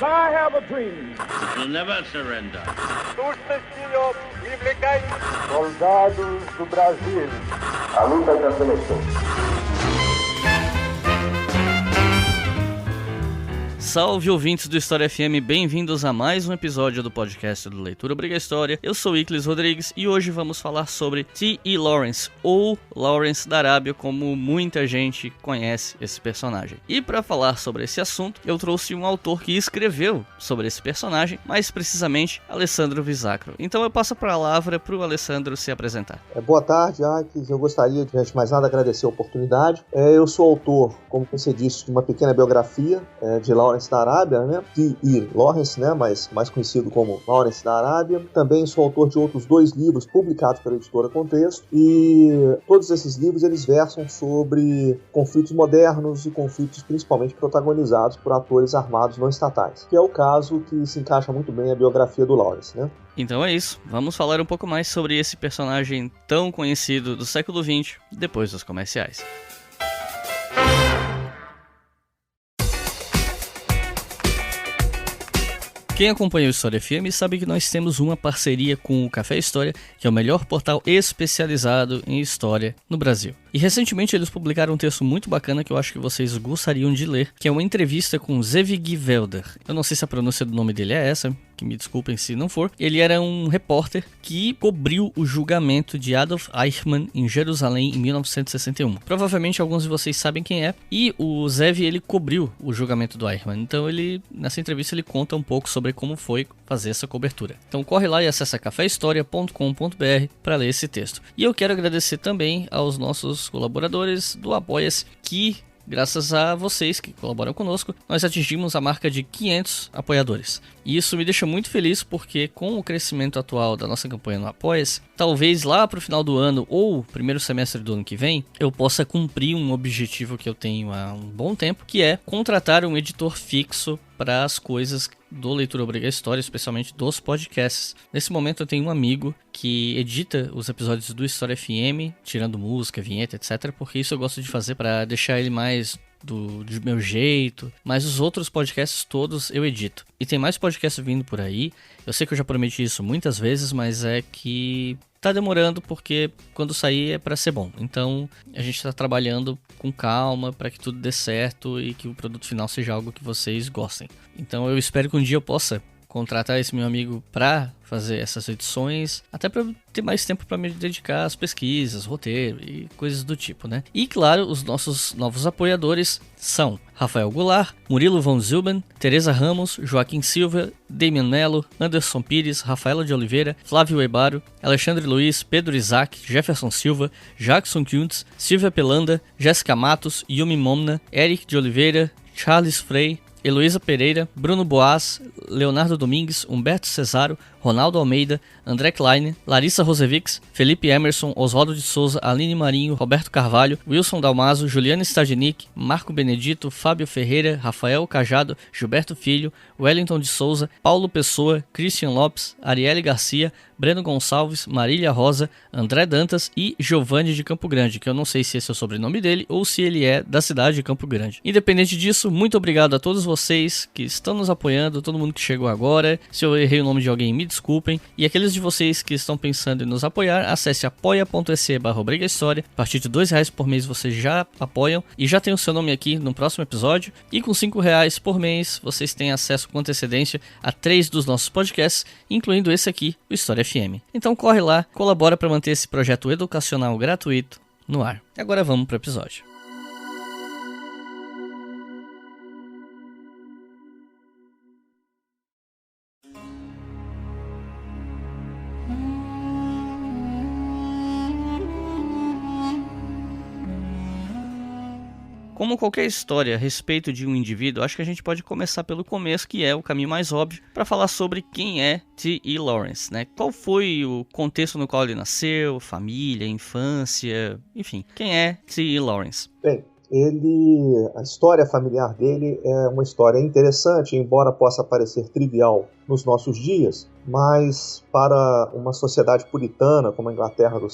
I have a dream. We'll never surrender. Soldados do Brasil. A luta da seleção. Salve, ouvintes do História FM, bem-vindos a mais um episódio do podcast do Leitura Obriga História. Eu sou Iclis Rodrigues e hoje vamos falar sobre T.E. Lawrence, ou Lawrence da Arábia, como muita gente conhece esse personagem. E para falar sobre esse assunto, eu trouxe um autor que escreveu sobre esse personagem, mais precisamente, Alessandro Visacro. Então eu passo a palavra para o Alessandro se apresentar. Boa tarde, Iclis. Eu gostaria de, antes de mais nada, agradecer a oportunidade. Eu sou autor, como você disse, de uma pequena biografia de Lawrence da Arábia, né? T.E. Lawrence, né? Mas mais conhecido como Lawrence da Arábia. Também sou autor de outros 2 livros publicados pela editora Contexto, e todos esses livros eles versam sobre conflitos modernos e conflitos principalmente protagonizados por atores armados não estatais, que é o caso que se encaixa muito bem a biografia do Lawrence, né? Então é isso, vamos falar um pouco mais sobre esse personagem tão conhecido do século XX, depois dos comerciais. Quem acompanha o História FM sabe que nós temos uma parceria com o Café História, que é o melhor portal especializado em história no Brasil. E recentemente eles publicaram um texto muito bacana que eu acho que vocês gostariam de ler, que é uma entrevista com Zevig Velder. Eu não sei se a pronúncia do nome dele é essa, que me desculpem se não for. Ele era um repórter que cobriu o julgamento de Adolf Eichmann em Jerusalém em 1961. Provavelmente alguns de vocês sabem quem é. E o Zev, ele cobriu o julgamento do Eichmann. Então nessa entrevista ele conta um pouco sobre como foi fazer essa cobertura. Então corre lá e acessa caféhistoria.com.br para ler esse texto. E eu quero agradecer também aos nossos colaboradores do Apoia-se, que graças a vocês que colaboram conosco, nós atingimos a marca de 500 apoiadores. E isso me deixa muito feliz porque com o crescimento atual da nossa campanha no Apoia-se, talvez lá para o final do ano ou primeiro semestre do ano que vem, eu possa cumprir um objetivo que eu tenho há um bom tempo, que é contratar um editor fixo para as coisas do Leitura Obriga História, especialmente dos podcasts. Nesse momento eu tenho um amigo que edita os episódios do História FM, tirando música, vinheta, etc. Porque isso eu gosto de fazer para deixar ele mais do meu jeito, mas os outros podcasts todos eu edito. E tem mais podcasts vindo por aí. Eu sei que eu já prometi isso muitas vezes, mas é que tá demorando porque quando sair é para ser bom. Então a gente tá trabalhando com calma para que tudo dê certo e que o produto final seja algo que vocês gostem. Então eu espero que um dia eu possa contratar esse meu amigo para fazer essas edições, até para ter mais tempo para me dedicar às pesquisas, roteiro e coisas do tipo, né? E claro, os nossos novos apoiadores são Rafael Goulart, Murilo von Zilben, Teresa Ramos, Joaquim Silva, Damian Mello, Anderson Pires, Rafaela de Oliveira, Flávio Ebaro, Alexandre Luiz, Pedro Isaac, Jefferson Silva, Jackson Kuntz, Silvia Pelanda, Jéssica Matos, Yumi Momna, Eric de Oliveira, Charles Frey, Heloísa Pereira, Bruno Boas, Leonardo Domingues, Humberto Cesaro, Ronaldo Almeida, André Klein, Larissa Rosevics, Felipe Emerson, Oswaldo de Souza, Aline Marinho, Roberto Carvalho, Wilson Dalmaso, Juliana Stagnic, Marco Benedito, Fábio Ferreira, Rafael Cajado, Gilberto Filho, Wellington de Souza, Paulo Pessoa, Christian Lopes, Arielle Garcia, Breno Gonçalves, Marília Rosa, André Dantas e Giovanni de Campo Grande, que eu não sei se esse é o sobrenome dele ou se ele é da cidade de Campo Grande. Independente disso, muito obrigado a todos vocês que estão nos apoiando, todo mundo que chegou agora. Se eu errei o nome de alguém, me desculpem. E aqueles de vocês que estão pensando em nos apoiar, acesse apoia.se/obrigahistoria. A partir de R$2 por mês vocês já apoiam e já tem o seu nome aqui no próximo episódio. E com R$5 por mês vocês têm acesso com antecedência a 3 dos nossos podcasts, incluindo esse aqui, o História FM. Então corre lá, colabora para manter esse projeto educacional gratuito no ar. Agora vamos para o episódio. Como qualquer história a respeito de um indivíduo, acho que a gente pode começar pelo começo, que é o caminho mais óbvio, para falar sobre quem é T.E. Lawrence, né? Qual foi o contexto no qual ele nasceu, família, infância, enfim. Quem é T.E. Lawrence? Bem, a história familiar dele é uma história interessante, embora possa parecer trivial nos nossos dias, mas para uma sociedade puritana como a Inglaterra no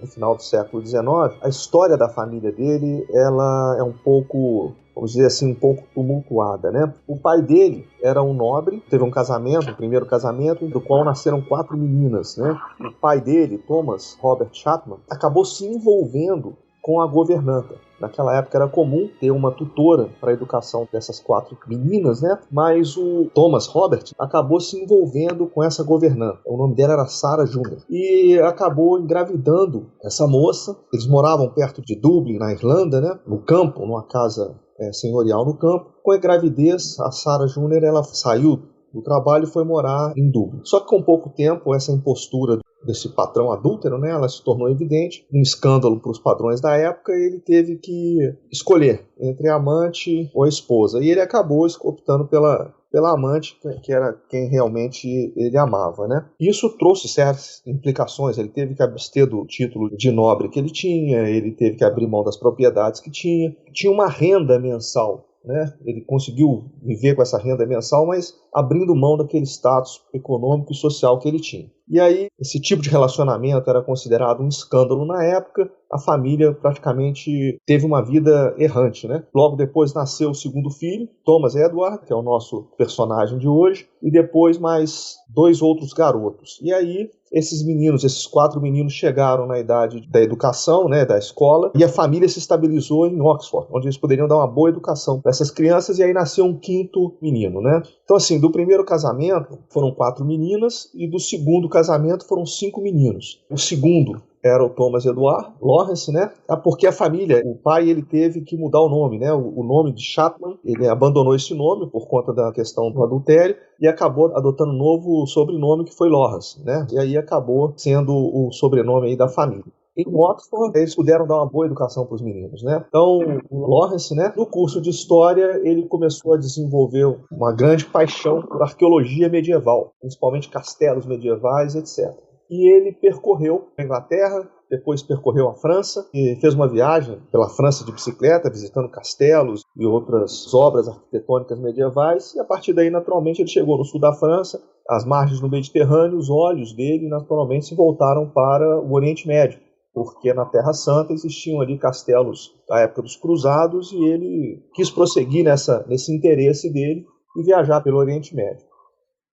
final do século XIX, a história da família dele ela é um pouco, vamos dizer assim, um pouco tumultuada, né? O pai dele era um nobre, teve um casamento, um primeiro casamento, do qual nasceram 4 meninas, né? O pai dele, Thomas Robert Chapman, acabou se envolvendo com a governanta. Naquela época era comum ter uma tutora para a educação dessas 4 meninas, né? Mas o Thomas Robert acabou se envolvendo com essa governanta. O nome dela era Sarah Júnior. E acabou engravidando essa moça. Eles moravam perto de Dublin, na Irlanda, né? No campo, numa casa senhorial no campo. Com a gravidez, a Sarah Júnior ela saiu do trabalho e foi morar em Dublin. Só que com pouco tempo, essa impostura desse patrão adúltero, né, ela se tornou evidente, um escândalo para os padrões da época, e ele teve que escolher entre a amante ou a esposa. E ele acabou optando pela amante, que era quem realmente ele amava, né? Isso trouxe certas implicações. Ele teve que abster do título de nobre que ele tinha, ele teve que abrir mão das propriedades que tinha. Tinha uma renda mensal, né? Ele conseguiu viver com essa renda mensal, mas abrindo mão daquele status econômico e social que ele tinha. E aí, esse tipo de relacionamento era considerado um escândalo na época. A família praticamente teve uma vida errante, né? Logo depois nasceu o segundo filho, Thomas Edward, que é o nosso personagem de hoje, e depois mais 2 outros garotos. E aí, esses 4 meninos chegaram na idade da educação, né, da escola, e a família se estabilizou em Oxford, onde eles poderiam dar uma boa educação para essas crianças, e aí nasceu um 5º menino, né? Então, assim, do primeiro casamento foram 4 meninas, e do segundo casamento foram 5 meninos. O segundo era o Thomas Edward Lawrence, né? Porque a família, o pai, ele teve que mudar o nome, né? O nome de Chapman, ele abandonou esse nome por conta da questão do adultério e acabou adotando um novo sobrenome que foi Lawrence, né? E aí acabou sendo o sobrenome aí da família. Em Oxford, eles puderam dar uma boa educação para os meninos, né? Então, o Lawrence, né, no curso de História, ele começou a desenvolver uma grande paixão por arqueologia medieval, principalmente castelos medievais, etc. E ele percorreu a Inglaterra, depois percorreu a França e fez uma viagem pela França de bicicleta, visitando castelos e outras obras arquitetônicas medievais. E a partir daí, naturalmente, ele chegou no sul da França, às margens do Mediterrâneo. Os olhos dele, naturalmente, se voltaram para o Oriente Médio, porque na Terra Santa existiam ali castelos da época dos Cruzados e ele quis prosseguir nesse interesse dele e viajar pelo Oriente Médio.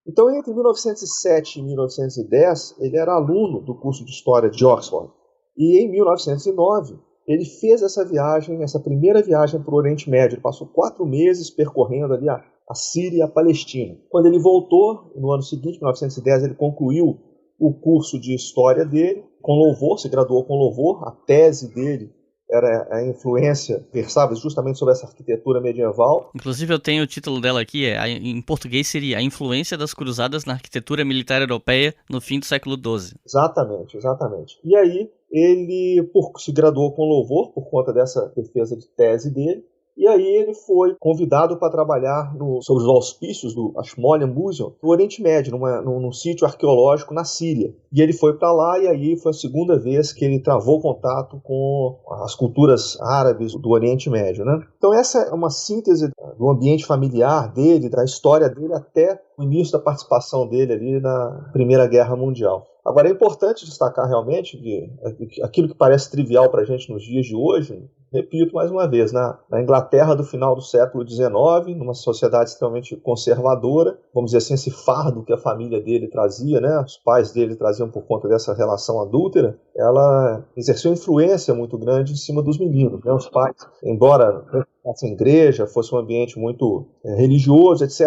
Então, entre 1907 e 1910, ele era aluno do curso de História de Oxford. E em 1909, ele fez essa primeira viagem para o Oriente Médio. Ele passou 4 meses percorrendo ali a Síria e a Palestina. Quando ele voltou, no ano seguinte, 1910, ele concluiu o curso de História dele, com louvor, se graduou com louvor. A tese dele era a influência, versava justamente sobre essa arquitetura medieval. Inclusive eu tenho o título dela aqui, em português seria A Influência das Cruzadas na Arquitetura Militar Europeia no Fim do Século XII. Exatamente. E aí ele se graduou com louvor por conta dessa defesa de tese dele. E aí ele foi convidado para trabalhar sob os auspícios do Ashmolean Museum no Oriente Médio, num sítio arqueológico na Síria. E ele foi para lá e aí foi a segunda vez que ele travou contato com as culturas árabes do Oriente Médio, né? Então essa é uma síntese do ambiente familiar dele, da história dele até o início da participação dele ali na Primeira Guerra Mundial. Agora é importante destacar realmente que aquilo que parece trivial para a gente nos dias de hoje, repito mais uma vez, na Inglaterra do final do século XIX, numa sociedade extremamente conservadora, vamos dizer assim, esse fardo que a família dele trazia, né, os pais dele traziam por conta dessa relação adúltera, ela exerceu influência muito grande em cima dos meninos, né? Os pais, embora fosse igreja, fosse um ambiente muito religioso, etc.,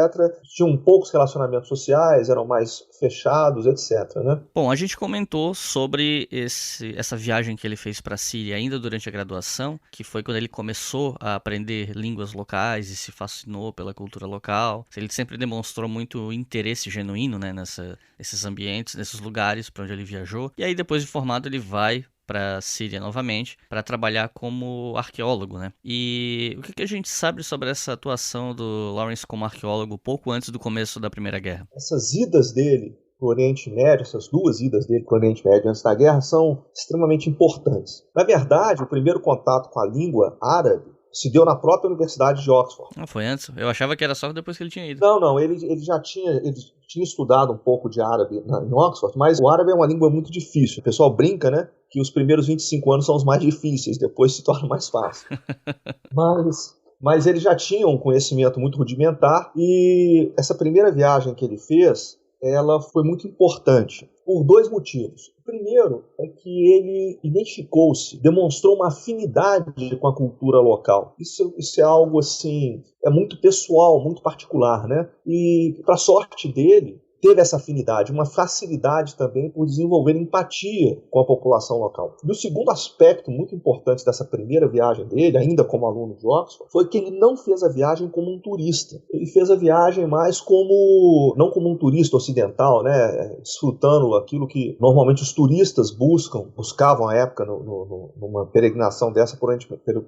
tinham poucos relacionamentos sociais, eram mais fechados, etc., né? Bom, a gente comentou sobre essa viagem que ele fez para a Síria ainda durante a graduação, que foi quando ele começou a aprender línguas locais e se fascinou pela cultura local. Ele sempre demonstrou muito interesse genuíno, né, nesses ambientes, nesses lugares para onde ele viajou. E aí, depois de formado, ele vai para a Síria novamente, para trabalhar como arqueólogo, né? E o que a gente sabe sobre essa atuação do Lawrence como arqueólogo pouco antes do começo da Primeira Guerra? Essas idas dele para o Oriente Médio, essas 2 idas dele para o Oriente Médio antes da guerra são extremamente importantes. Na verdade, o primeiro contato com a língua árabe Se deu na própria Universidade de Oxford. Ah, foi antes? Eu achava que era só depois que ele tinha ido. Não, ele já tinha estudado um pouco de árabe em Oxford, mas o árabe é uma língua muito difícil. O pessoal brinca, né, que os primeiros 25 anos são os mais difíceis, depois se torna mais fácil. Mas ele já tinha um conhecimento muito rudimentar e essa primeira viagem que ele fez, ela foi muito importante por dois motivos. O primeiro é que ele identificou-se, demonstrou uma afinidade com a cultura local. Isso é algo assim, é muito pessoal, muito particular, né? E para sorte dele, teve essa afinidade, uma facilidade também por desenvolver empatia com a população local. E o segundo aspecto muito importante dessa primeira viagem dele, ainda como aluno de Oxford, foi que ele não fez a viagem como um turista. Ele fez a viagem mais não como um turista ocidental, né, desfrutando aquilo que normalmente os turistas buscavam à época numa peregrinação dessa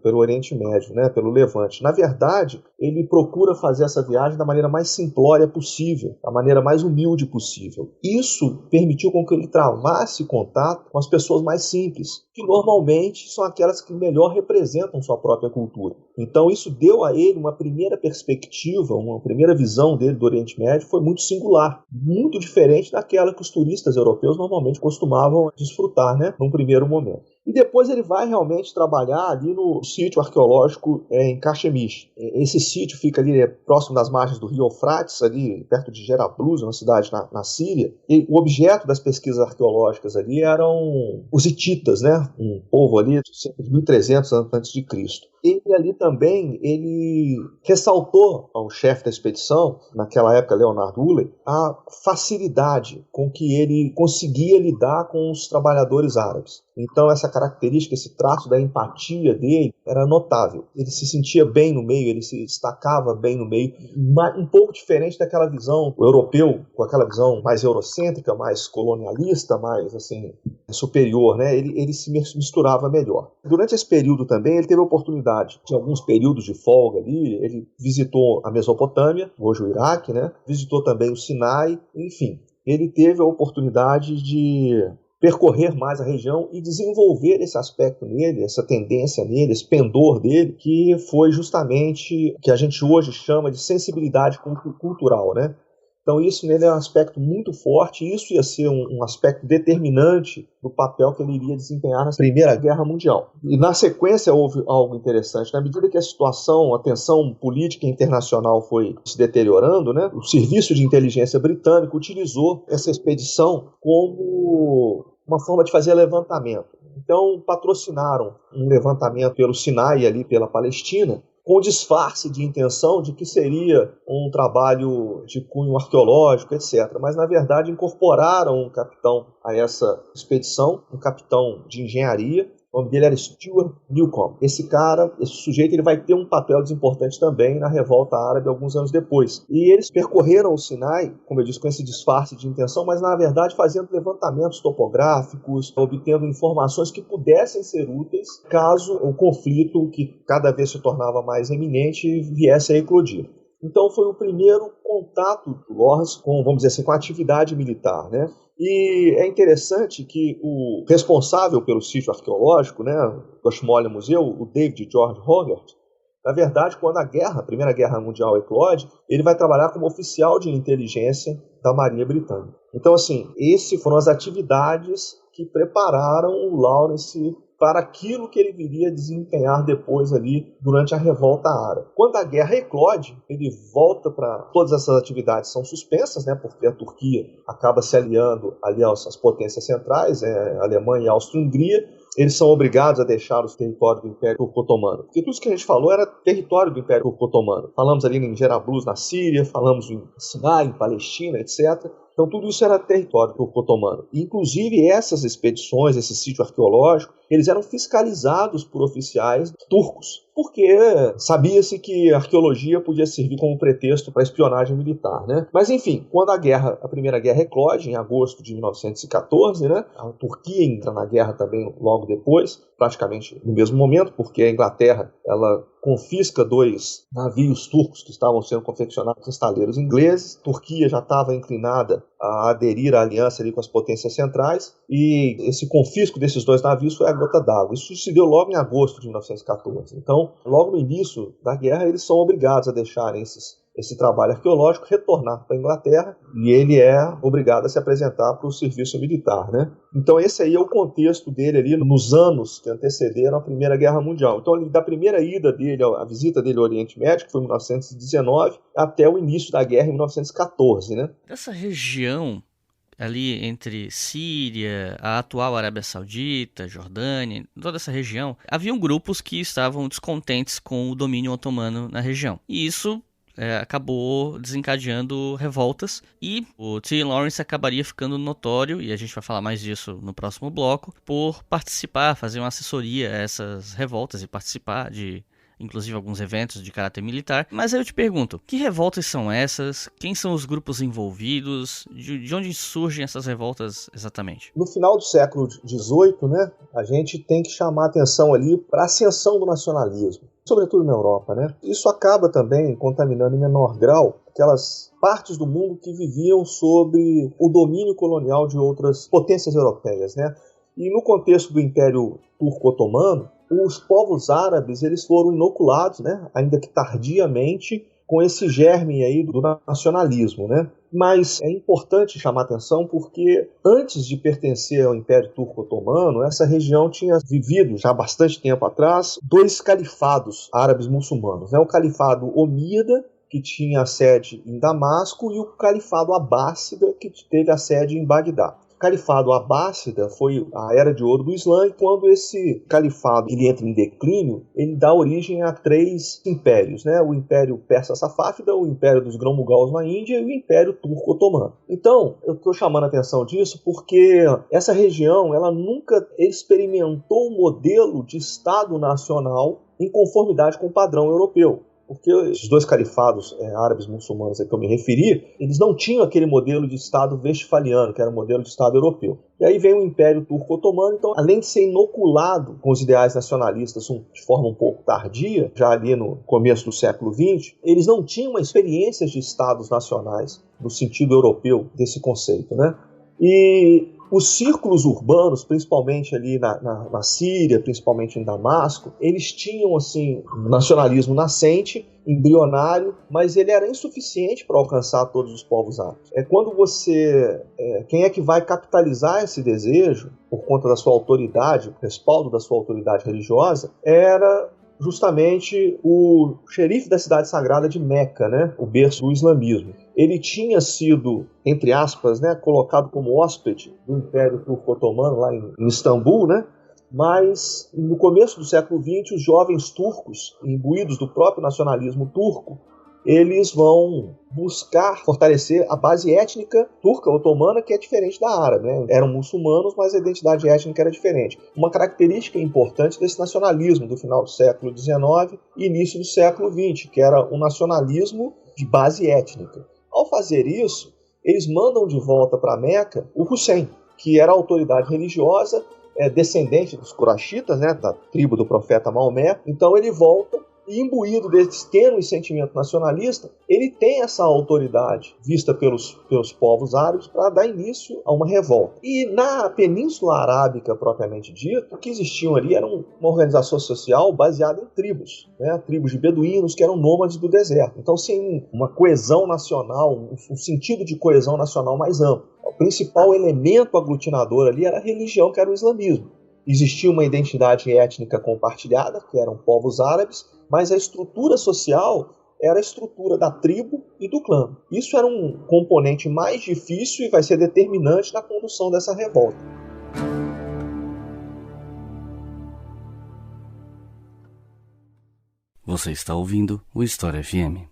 pelo Oriente Médio, né, pelo Levante. Na verdade, ele procura fazer essa viagem da maneira mais simplória possível, da maneira mais humilde possível. Isso permitiu com que ele travasse contato com as pessoas mais simples, que normalmente são aquelas que melhor representam sua própria cultura. Então isso deu a ele uma primeira perspectiva, uma primeira visão dele do Oriente Médio, foi muito singular, muito diferente daquela que os turistas europeus normalmente costumavam desfrutar, né, num primeiro momento. E depois ele vai realmente trabalhar ali no sítio arqueológico em Carchemish. Esse sítio fica ali próximo das margens do rio Eufrates, ali perto de Jerablus, uma cidade na Síria. E o objeto das pesquisas arqueológicas ali eram os hititas, né? Um povo ali de cerca de 1300 a.C. Ele ali também, ele ressaltou ao chefe da expedição, naquela época Leonard Woolley, a facilidade com que ele conseguia lidar com os trabalhadores árabes. Então essa característica, esse traço da empatia dele era notável. Ele se sentia bem no meio, ele se destacava bem no meio, um pouco diferente daquela visão europeu, com aquela visão mais eurocêntrica, mais colonialista, mais assim, superior, né? Ele se misturava melhor. Durante esse período também ele teve a oportunidade de alguns períodos de folga ali, ele visitou a Mesopotâmia, hoje o Iraque, né? Visitou também o Sinai, enfim, ele teve a oportunidade de percorrer mais a região e desenvolver esse aspecto nele, essa tendência nele, esse pendor dele, que foi justamente o que a gente hoje chama de sensibilidade cultural, né? Então isso nele é um aspecto muito forte, e isso ia ser um aspecto determinante do papel que ele iria desempenhar na Primeira Guerra Mundial. E na sequência houve algo interessante. Na medida que a situação, a tensão política internacional foi se deteriorando, né, o Serviço de Inteligência Britânico utilizou essa expedição como uma forma de fazer levantamento. Então patrocinaram um levantamento pelo Sinai, ali pela Palestina, com disfarce de intenção de que seria um trabalho de cunho arqueológico, etc. Mas, na verdade, incorporaram um capitão a essa expedição, um capitão de engenharia. O nome dele era Stuart Newcomb. Esse sujeito, ele vai ter um papel desimportante também na revolta árabe alguns anos depois. E eles percorreram o Sinai, como eu disse, com esse disfarce de intenção, mas na verdade fazendo levantamentos topográficos, obtendo informações que pudessem ser úteis caso o conflito, que cada vez se tornava mais eminente, viesse a eclodir. Então foi o primeiro contato do Lawrence com, vamos dizer assim, com a atividade militar, né? E é interessante que o responsável pelo sítio arqueológico, né, do Ashmolean Museu, o David George Hogarth, na verdade, quando a Primeira Guerra Mundial eclode, ele vai trabalhar como oficial de inteligência da Marinha Britânica. Então, assim, essas foram as atividades que prepararam o Lawrence para aquilo que ele viria desempenhar depois ali durante a revolta árabe. Quando a guerra eclode, ele volta para... Todas essas atividades são suspensas, né, porque a Turquia acaba se aliando ali às potências centrais, Alemanha e Áustria-Hungria. Eles são obrigados a deixar os territórios do Império Turco-Otomano. Porque tudo isso que a gente falou era território do Império Turco-Otomano. Falamos ali em Jerablus, na Síria, falamos em Sinai, em Palestina, etc. Então tudo isso era território turco-otomano. Inclusive essas expedições, esse sítio arqueológico, eles eram fiscalizados por oficiais turcos, porque sabia-se que a arqueologia podia servir como pretexto para espionagem militar, né? Mas enfim, quando a Primeira Guerra eclode, em agosto de 1914, né, a Turquia entra na guerra também logo depois, praticamente no mesmo momento, porque a Inglaterra ela confisca 2 navios turcos que estavam sendo confeccionados em estaleiros ingleses. Turquia já estava inclinada a aderir à aliança ali com as potências centrais, e esse confisco desses 2 navios foi a gota d'água. Isso se deu logo em agosto de 1914. Então, logo no início da guerra, eles são obrigados a deixarem esse trabalho arqueológico, retornar para a Inglaterra, e ele é obrigado a se apresentar para o serviço militar, né? Então esse aí é o contexto dele ali nos anos que antecederam a Primeira Guerra Mundial. Então, da primeira ida dele, a visita dele ao Oriente Médio, que foi em 1919, até o início da guerra em 1914, né? Essa região ali entre Síria, a atual Arábia Saudita, Jordânia, toda essa região, haviam grupos que estavam descontentes com o domínio otomano na região. E isso acabou desencadeando revoltas, e o T. Lawrence acabaria ficando notório, e a gente vai falar mais disso no próximo bloco, por participar, fazer uma assessoria a essas revoltas e participar de, inclusive, alguns eventos de caráter militar. Mas aí eu te pergunto, que revoltas são essas? Quem são os grupos envolvidos? De onde surgem essas revoltas exatamente? No final do século XVIII, né, a gente tem que chamar a atenção ali para a ascensão do nacionalismo, sobretudo na Europa, né? Isso acaba também contaminando em menor grau aquelas partes do mundo que viviam sob o domínio colonial de outras potências europeias, né? E no contexto do Império Turco-Otomano, os povos árabes eles foram inoculados, né, ainda que tardiamente, com esse germe aí do nacionalismo, né? Mas é importante chamar atenção porque antes de pertencer ao Império Turco-Otomano, essa região tinha vivido já há bastante tempo atrás 2 califados árabes muçulmanos, né? O califado omíada, que tinha a sede em Damasco, e o califado abássida, que teve a sede em Bagdá. O califado abássida foi a era de ouro do Islã, e quando esse califado ele entra em declínio, ele dá origem a 3 impérios, né? O Império Persa-Safávida, o Império dos Grão-Mughals na Índia e o Império Turco-Otomano. Então, eu estou chamando a atenção disso porque essa região ela nunca experimentou um modelo de Estado nacional em conformidade com o padrão europeu. Porque esses 2 califados árabes muçulmanos a que eu me referi, eles não tinham aquele modelo de Estado westfaliano, que era o modelo de Estado europeu. E aí vem o Império Turco-Otomano, então, além de ser inoculado com os ideais nacionalistas de forma um pouco tardia, já ali no começo do século XX, eles não tinham experiências de Estados nacionais no sentido europeu desse conceito, né? E os círculos urbanos, principalmente ali na Síria, principalmente em Damasco, eles tinham assim, um nacionalismo nascente, embrionário, mas ele era insuficiente para alcançar todos os povos árabes. Quando quem é que vai capitalizar esse desejo, por conta da sua autoridade, respaldo da sua autoridade religiosa, era justamente o xerife da cidade sagrada de Meca, né? O berço do islamismo. Ele tinha sido, entre aspas, né, colocado como hóspede do Império Turco-Otomano lá em Istambul, né? Mas no começo do século XX, os jovens turcos, imbuídos do próprio nacionalismo turco, eles vão buscar fortalecer a base étnica turca otomana, que é diferente da árabe, né? Eram muçulmanos, mas a identidade étnica era diferente. Uma característica importante desse nacionalismo do final do século XIX e início do século XX, que era um nacionalismo de base étnica. Ao fazer isso, eles mandam de volta para Meca o Hussein, que era a autoridade religiosa, descendente dos Quraishitas, né, da tribo do profeta Maomé. Então ele volta e, imbuído desse tênue sentimento nacionalista, ele tem essa autoridade vista pelos povos árabes para dar início a uma revolta. E na Península Arábica, propriamente dito, o que existiam ali era uma organização social baseada em tribos, né? Tribos de beduínos que eram nômades do deserto. Então, sem uma coesão nacional, um sentido de coesão nacional mais amplo. O principal elemento aglutinador ali era a religião, que era o islamismo. Existia uma identidade étnica compartilhada, que eram povos árabes, mas a estrutura social era a estrutura da tribo e do clã. Isso era um componente mais difícil e vai ser determinante na condução dessa revolta. Você está ouvindo o História FM.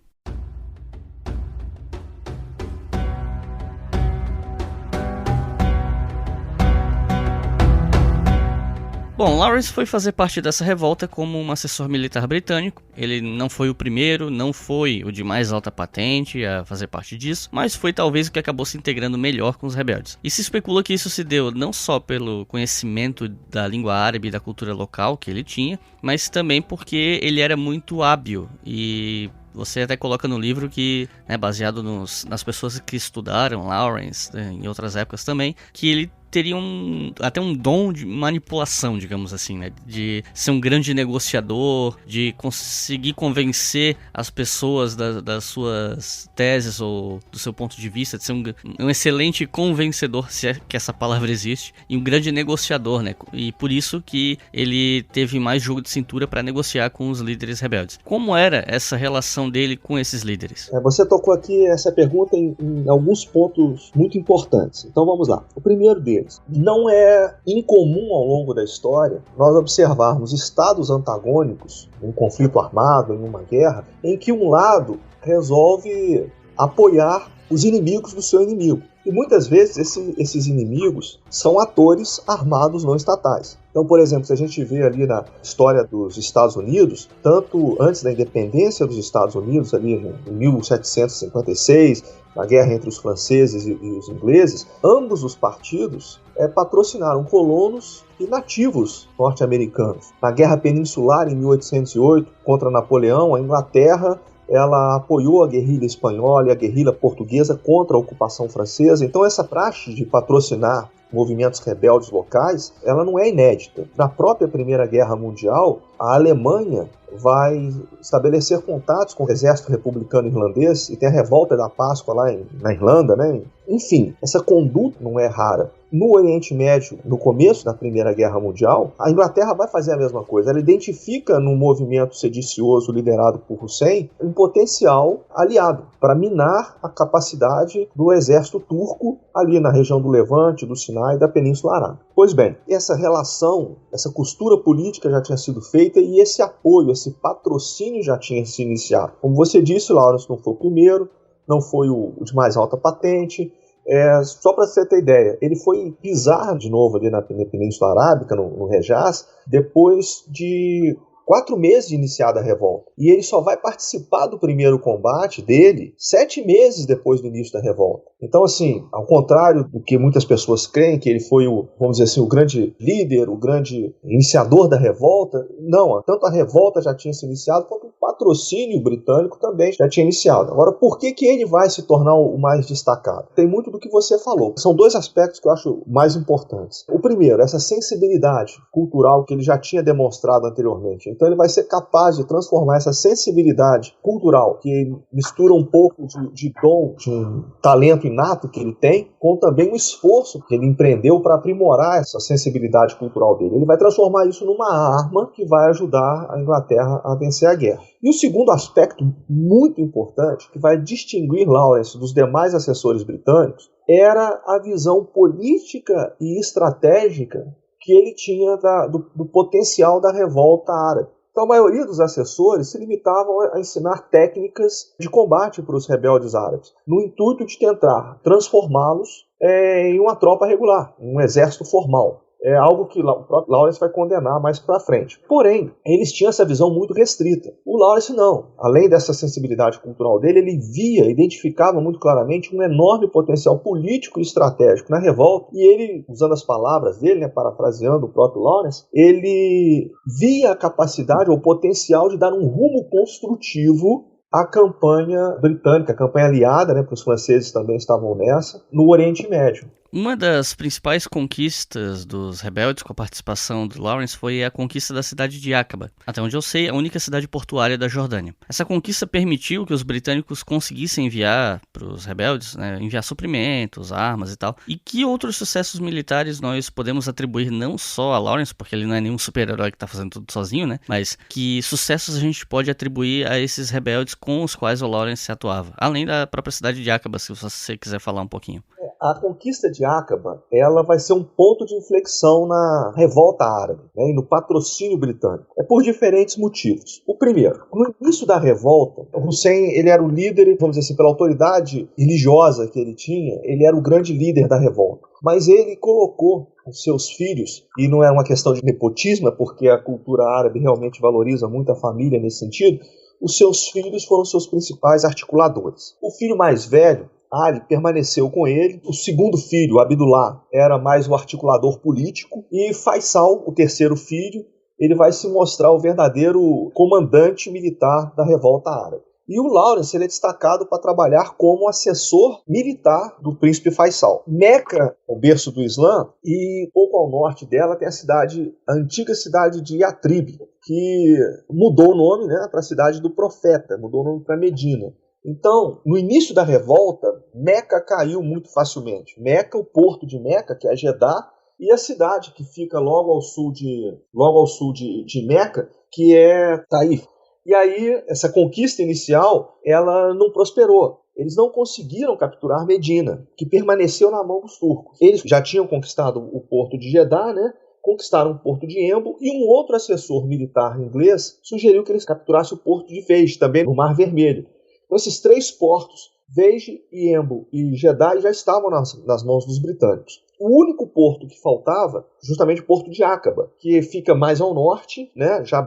Bom, Lawrence foi fazer parte dessa revolta como um assessor militar britânico. Ele não foi o primeiro, não foi o de mais alta patente a fazer parte disso, mas foi talvez o que acabou se integrando melhor com os rebeldes. E se especula que isso se deu não só pelo conhecimento da língua árabe e da cultura local que ele tinha, mas também porque ele era muito hábil e... Você até coloca no livro que, né, baseado nas pessoas que estudaram Lawrence, né, em outras épocas também, que ele teria até um dom de manipulação, digamos assim, né? De ser um grande negociador, de conseguir convencer as pessoas das suas teses ou do seu ponto de vista, de ser um excelente convencedor, se é que essa palavra existe, e um grande negociador, né? E por isso que ele teve mais jogo de cintura para negociar com os líderes rebeldes. Como era essa relação dele com esses líderes? Você tocou aqui essa pergunta em alguns pontos muito importantes. Então vamos lá. O primeiro deles, não é incomum ao longo da história nós observarmos estados antagônicos, um conflito armado, em uma guerra, em que um lado resolve apoiar os inimigos do seu inimigo. E muitas vezes esses inimigos são atores armados não estatais. Então, por exemplo, se a gente vê ali na história dos Estados Unidos, tanto antes da independência dos Estados Unidos, ali em 1756, na guerra entre os franceses e os ingleses, ambos os partidos patrocinaram colonos e nativos norte-americanos. Na Guerra Peninsular, em 1808, contra Napoleão, a Inglaterra ela apoiou a guerrilha espanhola e a guerrilha portuguesa contra a ocupação francesa. Então essa praxe de patrocinar movimentos rebeldes locais, ela não é inédita. Na própria Primeira Guerra Mundial, a Alemanha vai estabelecer contatos com o exército republicano irlandês e tem a revolta da Páscoa lá na Irlanda, né? Enfim, essa conduta não é rara. No Oriente Médio, no começo da Primeira Guerra Mundial, a Inglaterra vai fazer a mesma coisa. Ela identifica no movimento sedicioso liderado por Hussein um potencial aliado para minar a capacidade do exército turco ali na região do Levante, do Sinai e da Península Arábica. Pois bem, essa relação, essa costura política já tinha sido feita e esse apoio, esse patrocínio já tinha se iniciado. Como você disse, Lawrence não foi o primeiro, não foi o de mais alta patente. Só para você ter ideia, ele foi pisar de novo ali na Península Arábica, no Hejaz, depois de 4 meses de iniciada a revolta. E ele só vai participar do primeiro combate dele 7 meses depois do início da revolta. Então, assim, ao contrário do que muitas pessoas creem, que ele foi vamos dizer assim, o grande líder, o grande iniciador da revolta, não, tanto a revolta já tinha se iniciado, quanto o patrocínio britânico também já tinha iniciado. Agora, por que ele vai se tornar o mais destacado? Tem muito do que você falou. São 2 aspectos que eu acho mais importantes. O primeiro, essa sensibilidade cultural que ele já tinha demonstrado anteriormente. Então ele vai ser capaz de transformar essa sensibilidade cultural, que mistura um pouco de dom, de um talento inato que ele tem, com também o esforço que ele empreendeu para aprimorar essa sensibilidade cultural dele. Ele vai transformar isso numa arma que vai ajudar a Inglaterra a vencer a guerra. E o segundo aspecto muito importante, que vai distinguir Lawrence dos demais assessores britânicos, era a visão política e estratégica que ele tinha do potencial da revolta árabe. Então, a maioria dos assessores se limitavam a ensinar técnicas de combate para os rebeldes árabes, no intuito de tentar transformá-los em uma tropa regular, um exército formal. É algo que o próprio Lawrence vai condenar mais para frente. Porém, eles tinham essa visão muito restrita. O Lawrence não. Além dessa sensibilidade cultural dele, ele identificava muito claramente um enorme potencial político e estratégico na revolta. E ele, usando as palavras dele, parafraseando o próprio Lawrence, ele via a capacidade ou o potencial de dar um rumo construtivo à campanha britânica, a campanha aliada, porque os franceses também estavam nessa, no Oriente Médio. Uma das principais conquistas dos rebeldes com a participação do Lawrence foi a conquista da cidade de Aqaba, até onde eu sei, a única cidade portuária da Jordânia. Essa conquista permitiu que os britânicos conseguissem enviar para os rebeldes, enviar suprimentos, armas e tal. E que outros sucessos militares nós podemos atribuir não só a Lawrence, porque ele não é nenhum super-herói que está fazendo tudo sozinho, mas que sucessos a gente pode atribuir a esses rebeldes com os quais o Lawrence atuava, além da própria cidade de Aqaba, se você quiser falar um pouquinho. A conquista de Aqaba, ela vai ser um ponto de inflexão na revolta árabe, e no patrocínio britânico. É por diferentes motivos. O primeiro, no início da revolta, Hussein ele era o líder, vamos dizer assim, pela autoridade religiosa que ele tinha, ele era o grande líder da revolta. Mas ele colocou os seus filhos, e não é uma questão de nepotismo, é porque a cultura árabe realmente valoriza muito a família nesse sentido, os seus filhos foram seus principais articuladores. O filho mais velho, Ali, permaneceu com ele. O segundo filho, Abdullah, era mais o articulador político. E Faisal, o terceiro filho, ele vai se mostrar o verdadeiro comandante militar da revolta árabe. E o Lawrence ele é destacado para trabalhar como assessor militar do príncipe Faisal. Meca, o berço do Islã, e pouco ao norte dela tem a antiga cidade de Yatrib, que mudou o nome, né, para a cidade do profeta, mudou o nome para Medina. Então, no início da revolta, Meca caiu muito facilmente. Meca, o porto de Meca, que é Jeddah, e a cidade que fica logo ao sul de Meca, que é Taif. E aí, essa conquista inicial, ela não prosperou. Eles não conseguiram capturar Medina, que permaneceu na mão dos turcos. Eles já tinham conquistado o porto de Jeddah, né? Conquistaram o porto de Embu, e um outro assessor militar inglês sugeriu que eles capturassem o porto de Fez, também no Mar Vermelho. Então, esses três portos, Fez, Embu e Jeddah, já estavam nas mãos dos britânicos. O único porto que faltava, justamente o porto de Aqaba, que fica mais ao norte, né, já,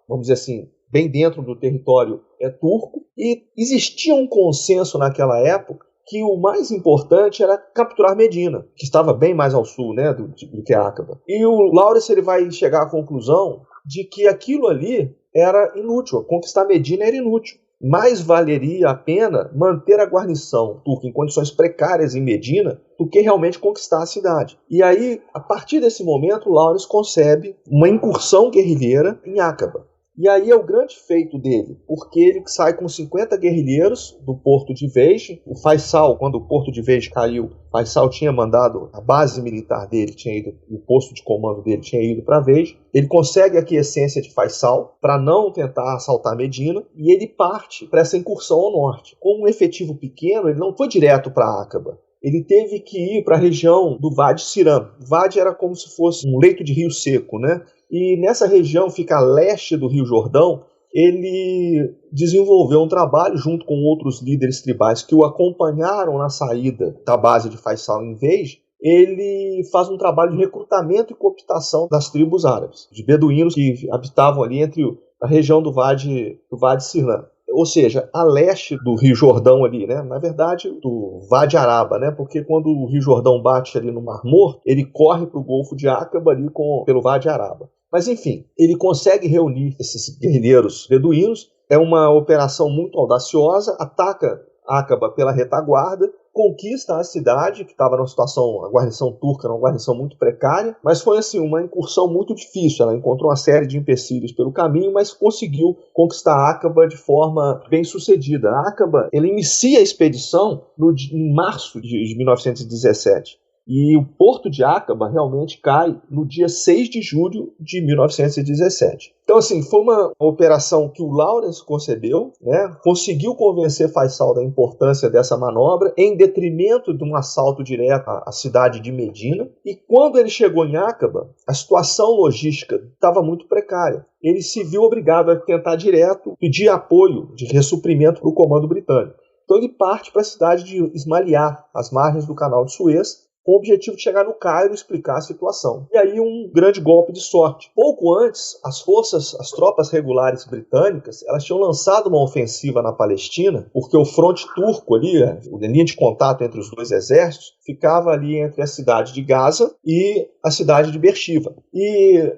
vamos dizer assim, bem dentro do território turco, e existia um consenso naquela época que o mais importante era capturar Medina, que estava bem mais ao sul, né, do que Aqaba. E o Lawrence ele vai chegar à conclusão de que aquilo ali era inútil, conquistar Medina era inútil. Mais valeria a pena manter a guarnição turca em condições precárias em Medina do que realmente conquistar a cidade. E aí, a partir desse momento, Lawrence concebe uma incursão guerrilheira em Aqaba. E aí é o grande feito dele, porque ele sai com 50 guerrilheiros do porto de Fez. O Faisal, quando o porto de Fez caiu, Faisal tinha mandado, a base militar dele tinha ido, o posto de comando dele tinha ido para Fez. Ele consegue a aquiescência de Faisal para não tentar assaltar Medina, e ele parte para essa incursão ao norte. Com um efetivo pequeno, ele não foi direto para Aqaba. Ele teve que ir para a região do Wadi Siram. Wadi era como se fosse um leito de rio seco, né? E nessa região, fica a leste do Rio Jordão, ele desenvolveu um trabalho junto com outros líderes tribais que o acompanharam na saída da base de Faisal em Fez. Ele faz um trabalho de recrutamento e cooptação das tribos árabes, de beduínos que habitavam ali entre a região do Wadi Siram. Ou seja, a leste do Rio Jordão ali, né? Na verdade, do Wadi Araba, né? Porque quando o Rio Jordão bate ali no Mar Morto, ele corre para o Golfo de Aqaba ali pelo Wadi Araba. Mas enfim, ele consegue reunir esses guerrilheiros beduínos, é uma operação muito audaciosa, ataca Aqaba pela retaguarda, conquista a cidade, que estava numa situação, a guarnição turca era uma guarnição muito precária, mas foi assim, uma incursão muito difícil. Ela encontrou uma série de empecilhos pelo caminho, mas conseguiu conquistar Aqaba de forma bem sucedida. Aqaba, ele inicia a expedição em março de 1917. E o porto de Aqaba realmente cai no dia 6 de julho de 1917. Então, assim, foi uma operação que o Lawrence concebeu, né? Conseguiu convencer Faisal da importância dessa manobra, em detrimento de um assalto direto à cidade de Medina. E quando ele chegou em Aqaba, a situação logística estava muito precária. Ele se viu obrigado a tentar direto pedir apoio de ressuprimento para o comando britânico. Então ele parte para a cidade de Ismailia, às margens do canal de Suez, com o objetivo de chegar no Cairo e explicar a situação. E aí um grande golpe de sorte. Pouco antes, as tropas regulares britânicas, elas tinham lançado uma ofensiva na Palestina, porque o fronte turco ali, a linha de contato entre os dois exércitos, ficava ali entre a cidade de Gaza e a cidade de Beersheba. E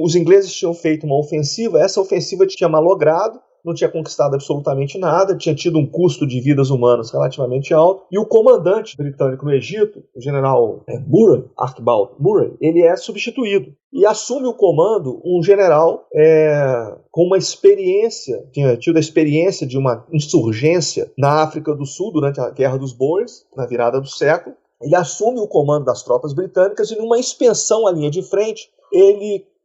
os ingleses tinham feito uma ofensiva, essa ofensiva tinha malogrado, não tinha conquistado absolutamente nada, tinha tido um custo de vidas humanas relativamente alto, e o comandante britânico no Egito, o general Murray, Archibald Murray, ele é substituído. E assume o comando um general com uma experiência, tinha tido a experiência de uma insurgência na África do Sul durante a Guerra dos Boers, na virada do século. Ele assume o comando das tropas britânicas e numa inspeção à linha de frente,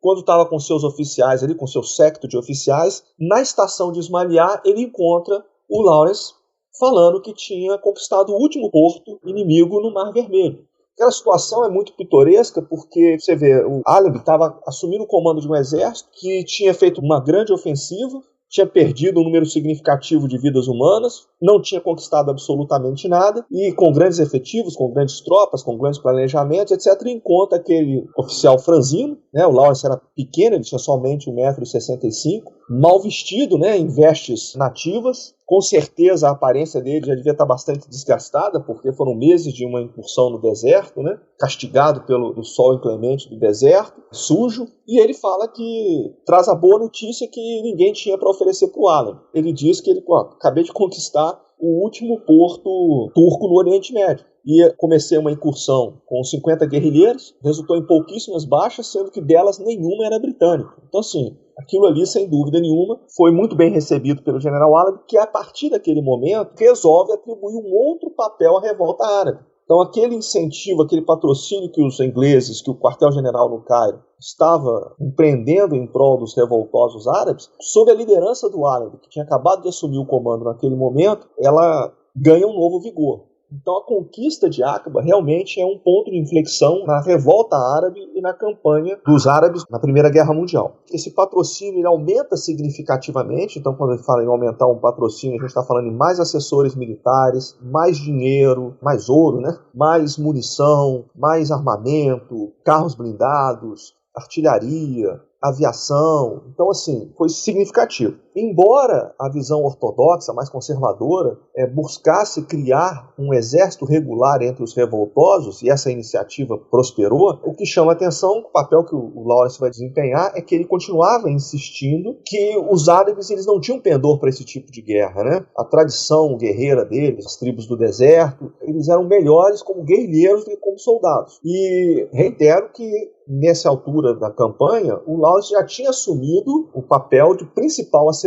quando estava com seus oficiais, ali, com seu séquito de oficiais, na estação de Ismailia, ele encontra o Lawrence falando que tinha conquistado o último porto inimigo no Mar Vermelho. Aquela situação é muito pitoresca porque, você vê, o Aleb estava assumindo o comando de um exército que tinha feito uma grande ofensiva, tinha perdido um número significativo de vidas humanas, não tinha conquistado absolutamente nada, e com grandes efetivos, com grandes tropas, com grandes planejamentos, etc., encontra aquele oficial franzino, né? O Lawrence era pequeno, ele tinha somente 1,65 m, mal vestido, né, em vestes nativas. Com certeza a aparência dele já devia estar bastante desgastada, porque foram meses de uma incursão no deserto, né, castigado pelo sol inclemente do deserto, sujo, e ele fala que traz a boa notícia que ninguém tinha para oferecer para o Alan. Ele diz que ele acabei de conquistar o último porto turco no Oriente Médio. E comecei uma incursão com 50 guerrilheiros, resultou em pouquíssimas baixas, sendo que delas nenhuma era britânica. Então, assim, aquilo ali, sem dúvida nenhuma, foi muito bem recebido pelo general árabe, que a partir daquele momento resolve atribuir um outro papel à revolta árabe. Então, aquele incentivo, aquele patrocínio que os ingleses, que o quartel-general no Cairo estava empreendendo em prol dos revoltosos árabes, sob a liderança do árabe, que tinha acabado de assumir o comando naquele momento, ela ganha um novo vigor. Então a conquista de Aqaba realmente é um ponto de inflexão na revolta árabe e na campanha dos árabes na Primeira Guerra Mundial. Esse patrocínio ele aumenta significativamente, então quando ele fala em aumentar um patrocínio, a gente está falando em mais assessores militares, mais dinheiro, mais ouro, né? Mais munição, mais armamento, carros blindados, artilharia, aviação. Então, assim, foi significativo. Embora a visão ortodoxa, mais conservadora, buscasse criar um exército regular entre os revoltosos, e essa iniciativa prosperou, o que chama a atenção, o papel que o Lawrence vai desempenhar, é que ele continuava insistindo que os árabes eles não tinham pendor para esse tipo de guerra, né? A tradição guerreira deles, as tribos do deserto, eles eram melhores como guerrilheiros do que como soldados. E reitero que nessa altura da campanha, o Lawrence já tinha assumido o papel de principal assessor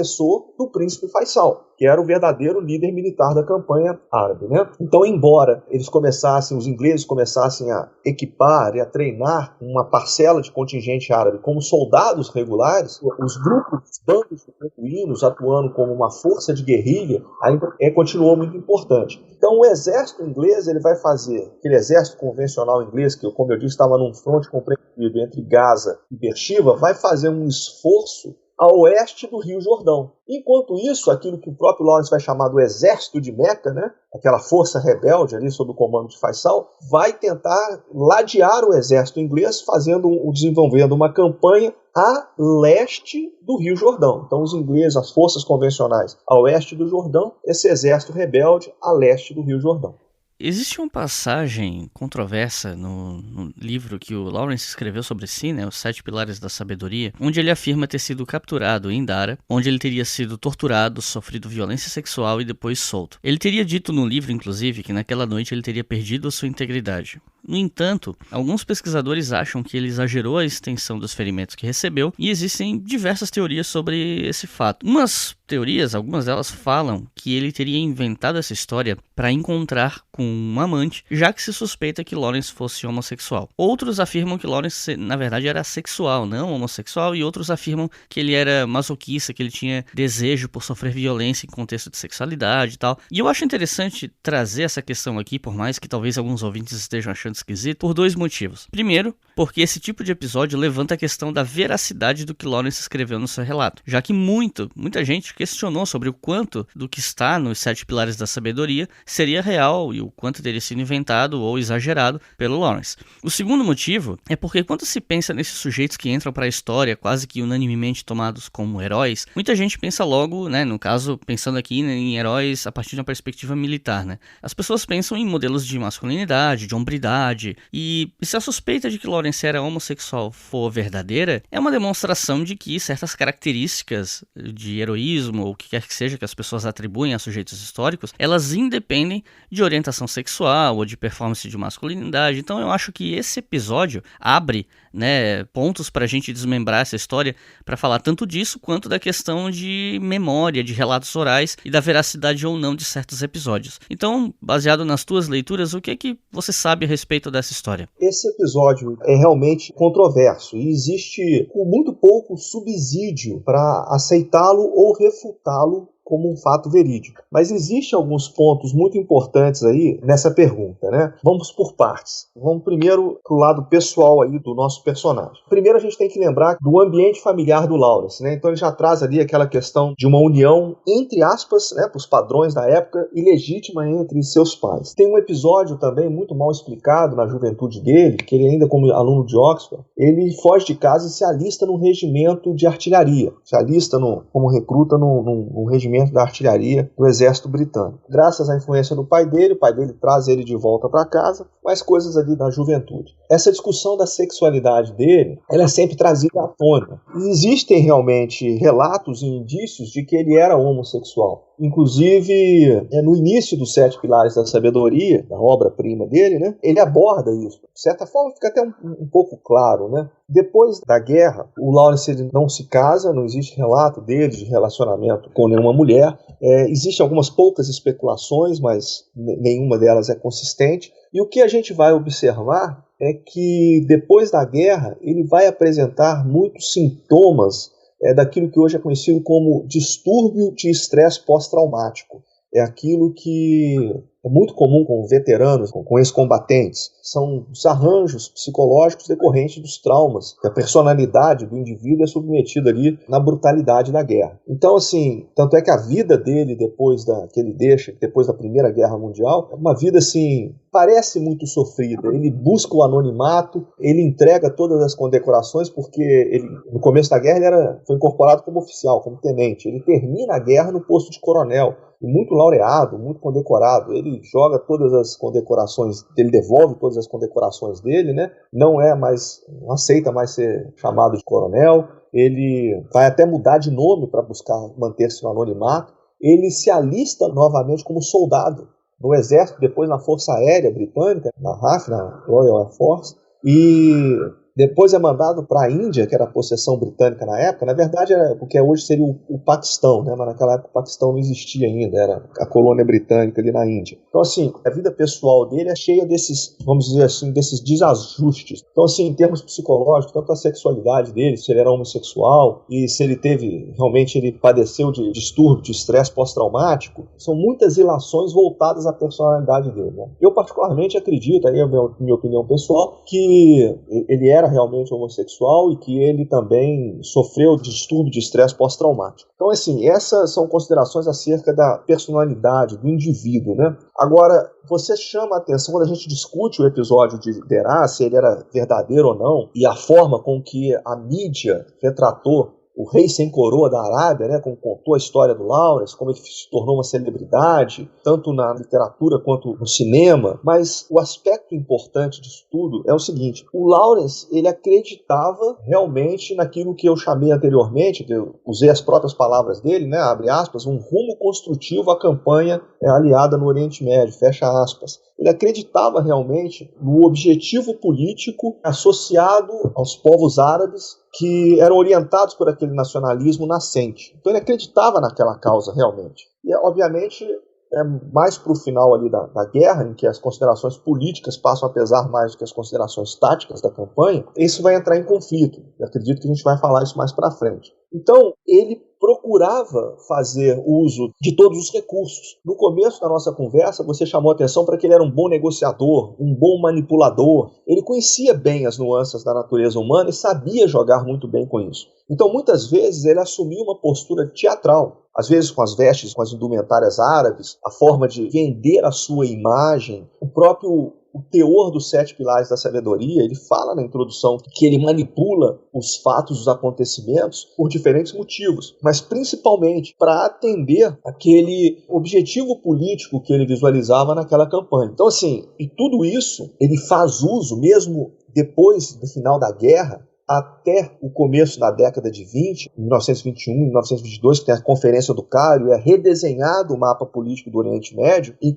do príncipe Faisal, que era o verdadeiro líder militar da campanha árabe, né? Então, embora os ingleses começassem a equipar e a treinar uma parcela de contingente árabe como soldados regulares, os grupos, os bandos de beduínos atuando como uma força de guerrilha ainda continuou muito importante. Então, o exército inglês ele vai fazer, aquele exército convencional inglês, que, como eu disse, estava num fronte compreendido entre Gaza e Beersheba, vai fazer um esforço a oeste do Rio Jordão. Enquanto isso, aquilo que o próprio Lawrence vai chamar do exército de Meca, né, aquela força rebelde ali sob o comando de Faisal, vai tentar ladear o exército inglês, desenvolvendo uma campanha a leste do Rio Jordão. Então os ingleses, as forças convencionais a oeste do Jordão, esse exército rebelde a leste do Rio Jordão. Existe uma passagem controversa no livro que o Lawrence escreveu sobre si, né, Os 7 Pilares da Sabedoria, onde ele afirma ter sido capturado em Dara, onde ele teria sido torturado, sofrido violência sexual e depois solto. Ele teria dito no livro, inclusive, que naquela noite ele teria perdido a sua integridade. No entanto, alguns pesquisadores acham que ele exagerou a extensão dos ferimentos que recebeu e existem diversas teorias sobre esse fato. Algumas delas falam que ele teria inventado essa história para encontrar com um amante, já que se suspeita que Lawrence fosse homossexual. Outros afirmam que Lawrence, na verdade, era sexual, não homossexual, e outros afirmam que ele era masoquista, que ele tinha desejo por sofrer violência em contexto de sexualidade e tal. E eu acho interessante trazer essa questão aqui, por mais que talvez alguns ouvintes estejam achando esquisito, por 2 motivos. Primeiro, porque esse tipo de episódio levanta a questão da veracidade do que Lawrence escreveu no seu relato, já que muita gente questionou sobre o quanto do que está nos 7 Pilares da Sabedoria seria real e o quanto teria sido inventado ou exagerado pelo Lawrence. O segundo motivo é porque quando se pensa nesses sujeitos que entram para a história quase que unanimemente tomados como heróis, muita gente pensa logo, né, no caso, pensando aqui em heróis a partir de uma perspectiva militar, né? As pessoas pensam em modelos de masculinidade, de hombridade, e se a suspeita de que Lawrence era homossexual for verdadeira, é uma demonstração de que certas características de heroísmo ou o que quer que seja que as pessoas atribuem a sujeitos históricos, elas independem de orientação sexual ou de performance de masculinidade. Então eu acho que esse episódio abre, né, pontos para a gente desmembrar essa história, para falar tanto disso quanto da questão de memória, de relatos orais e da veracidade ou não de certos episódios. Então, baseado nas tuas leituras, o que é que você sabe a respeito dessa história? Esse episódio é realmente controverso e existe muito pouco subsídio para aceitá-lo ou refutá-lo como um fato verídico. Mas existem alguns pontos muito importantes aí nessa pergunta, né? Vamos por partes. Vamos primeiro para o lado pessoal aí do nosso personagem. Primeiro a gente tem que lembrar do ambiente familiar do Lawrence, né? Então ele já traz ali aquela questão de uma união, entre aspas, né, para os padrões da época, ilegítima entre seus pais. Tem um episódio também muito mal explicado na juventude dele, que ele ainda como aluno de Oxford, ele foge de casa e se alista num regimento de artilharia, se alista como recruta num regimento da artilharia do exército britânico. Graças à influência do pai dele, o pai dele traz ele de volta para casa, mais coisas ali da juventude. Essa discussão da sexualidade dele, ela é sempre trazida à tona. E existem realmente relatos e indícios de que ele era homossexual. Inclusive, no início dos 7 Pilares da Sabedoria, da obra-prima dele, né, ele aborda isso. De certa forma, fica até um pouco claro, né? Depois da guerra, o Lawrence ele não se casa, não existe relato dele de relacionamento com nenhuma mulher. Existem algumas poucas especulações, mas nenhuma delas é consistente. E o que a gente vai observar é que depois da guerra ele vai apresentar muitos sintomas daquilo que hoje é conhecido como distúrbio de estresse pós-traumático. É aquilo que é muito comum com veteranos, com ex-combatentes. São os arranjos psicológicos decorrentes dos traumas, que a personalidade do indivíduo é submetida ali na brutalidade da guerra. Então, assim, tanto é que a vida dele depois depois da Primeira Guerra Mundial, é uma vida, assim, parece muito sofrida. Ele busca o anonimato, ele entrega todas as condecorações, porque ele, no começo da guerra, foi incorporado como oficial, como tenente. Ele termina a guerra no posto de coronel, muito laureado, muito condecorado. Ele joga todas as condecorações, ele devolve todas as condecorações dele, né? Não aceita mais ser chamado de coronel. Ele vai até mudar de nome para buscar manter-se no anonimato. Ele se alista novamente como soldado no exército, depois na Força Aérea Britânica, na RAF, na Royal Air Force, e depois é mandado para a Índia, que era a possessão britânica na época. Na verdade, era porque hoje seria o Paquistão, né? Mas naquela época o Paquistão não existia ainda, era a colônia britânica ali na Índia. Então, assim, a vida pessoal dele é cheia desses, vamos dizer assim, desses desajustes. Então, assim, em termos psicológicos, tanto a sexualidade dele, se ele era homossexual e se ele ele padeceu de distúrbio, de estresse pós-traumático, são muitas ilações voltadas à personalidade dele, né? Eu, particularmente, acredito, aí é a minha opinião pessoal, que ele era realmente homossexual e que ele também sofreu distúrbio de estresse pós-traumático. Então, assim, essas são considerações acerca da personalidade do indivíduo, né? Agora, você chama a atenção quando a gente discute o episódio de Derá, se ele era verdadeiro ou não, e a forma com que a mídia retratou o rei sem coroa da Arábia, né, como contou a história do Lawrence, como ele se tornou uma celebridade, tanto na literatura quanto no cinema. Mas o aspecto importante disso tudo é o seguinte: o Lawrence, ele acreditava realmente naquilo que eu chamei anteriormente, que eu usei as próprias palavras dele, né, abre aspas, um rumo construtivo à campanha aliada no Oriente Médio, fecha aspas. Ele acreditava realmente no objetivo político associado aos povos árabes que eram orientados por aquele nacionalismo nascente. Então ele acreditava naquela causa realmente. E, obviamente, mais para o final ali da guerra, em que as considerações políticas passam a pesar mais do que as considerações táticas da campanha, isso vai entrar em conflito. Eu acredito que a gente vai falar isso mais para frente. Então, ele procurava fazer uso de todos os recursos. No começo da nossa conversa, você chamou a atenção para que ele era um bom negociador, um bom manipulador. Ele conhecia bem as nuances da natureza humana e sabia jogar muito bem com isso. Então, muitas vezes, ele assumia uma postura teatral, às vezes com as vestes, com as indumentárias árabes, a forma de vender a sua imagem, o teor dos 7 Pilares da Sabedoria. Ele fala na introdução que ele manipula os fatos, os acontecimentos, por diferentes motivos, mas principalmente para atender aquele objetivo político que ele visualizava naquela campanha. Então, assim, e tudo isso ele faz uso, mesmo depois do final da guerra, até o começo da década de 20, 1921, 1922, que tem a Conferência do Cairo, é redesenhado o mapa político do Oriente Médio, e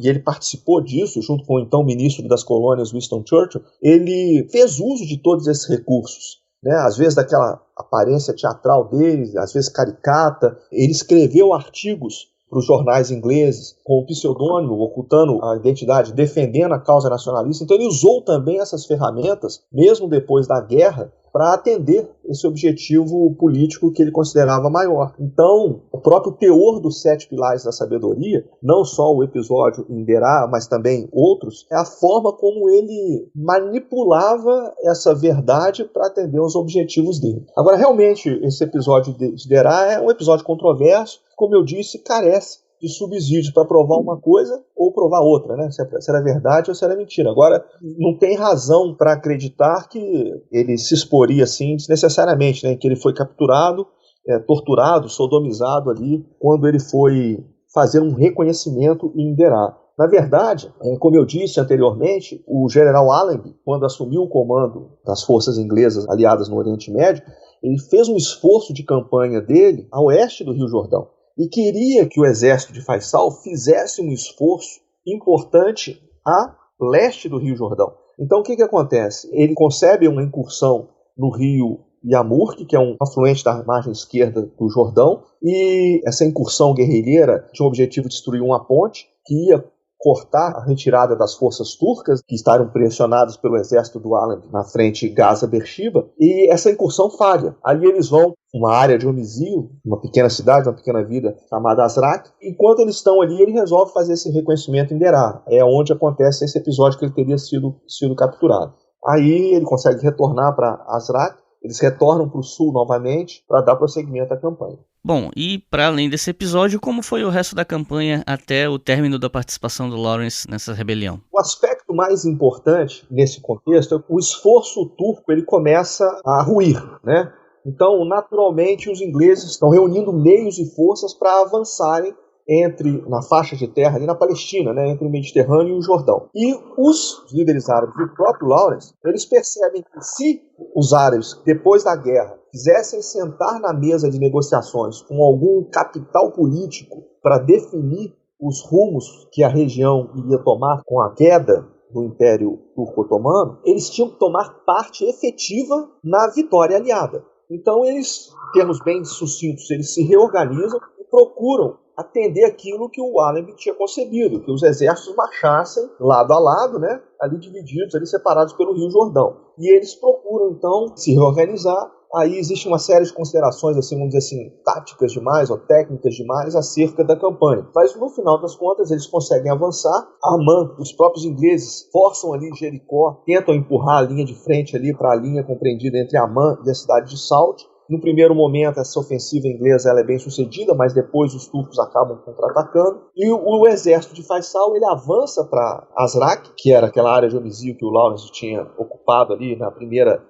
ele participou disso, junto com o então ministro das colônias, Winston Churchill, ele fez uso de todos esses recursos, né? Às vezes daquela aparência teatral dele, às vezes caricata. Ele escreveu artigos para os jornais ingleses, com o pseudônimo, ocultando a identidade, defendendo a causa nacionalista. Então ele usou também essas ferramentas, mesmo depois da guerra, para atender esse objetivo político que ele considerava maior. Então, o próprio teor dos 7 pilares da sabedoria, não só o episódio em Derá, mas também outros, é a forma como ele manipulava essa verdade para atender aos objetivos dele. Agora, realmente, esse episódio de Derá é um episódio controverso, como eu disse, carece de subsídios para provar uma coisa ou provar outra, né? Se era verdade ou se era mentira. Agora, não tem razão para acreditar que ele se exporia assim desnecessariamente, né? Que ele foi capturado, torturado, sodomizado ali quando ele foi fazer um reconhecimento em Derá. Na verdade, como eu disse anteriormente, o general Allenby, quando assumiu o comando das forças inglesas aliadas no Oriente Médio, ele fez um esforço de campanha dele a oeste do Rio Jordão. E queria que o exército de Faisal fizesse um esforço importante a leste do Rio Jordão. Então o que acontece? Ele concebe uma incursão no rio Yamurk, que é um afluente da margem esquerda do Jordão, e essa incursão guerrilheira tinha o objetivo de destruir uma ponte que ia cortar a retirada das forças turcas, que estavam pressionadas pelo exército do Allenby na frente Gaza-Beersheba, e essa incursão falha. Aí eles vão uma área de Omizio, uma pequena cidade, uma pequena vila chamada Azraq. Enquanto eles estão ali, ele resolve fazer esse reconhecimento em Derá. É onde acontece esse episódio que ele teria sido capturado. Aí ele consegue retornar para Azraq, eles retornam para o sul novamente para dar prosseguimento à campanha. Bom, e para além desse episódio, como foi o resto da campanha até o término da participação do Lawrence nessa rebelião? O aspecto mais importante nesse contexto é que o esforço turco ele começa a ruir, né? Então, naturalmente, os ingleses estão reunindo meios e forças para avançarem na faixa de terra, ali na Palestina, né, entre o Mediterrâneo e o Jordão. E os líderes árabes e o próprio Lawrence, eles percebem que se os árabes, depois da guerra, quisessem sentar na mesa de negociações com algum capital político para definir os rumos que a região iria tomar com a queda do Império Turco-Otomano, eles tinham que tomar parte efetiva na vitória aliada. Então eles, em termos bem sucintos, eles se reorganizam e procuram atender aquilo que o Allenby tinha concebido, que os exércitos marchassem lado a lado, né, ali divididos, ali separados pelo Rio Jordão. E eles procuram, então, se reorganizar. Aí existe uma série de considerações, assim, vamos dizer assim, táticas demais ou técnicas demais acerca da campanha. Mas, no final das contas, eles conseguem avançar. Amman, os próprios ingleses, forçam ali Jericó, tentam empurrar a linha de frente ali para a linha compreendida entre Amman e a cidade de Saud. No primeiro momento, essa ofensiva inglesa ela é bem sucedida, mas depois os turcos acabam contra-atacando. E o exército de Faisal ele avança para Azraq, que era aquela área de Omizio que o Lawrence tinha ocupado ali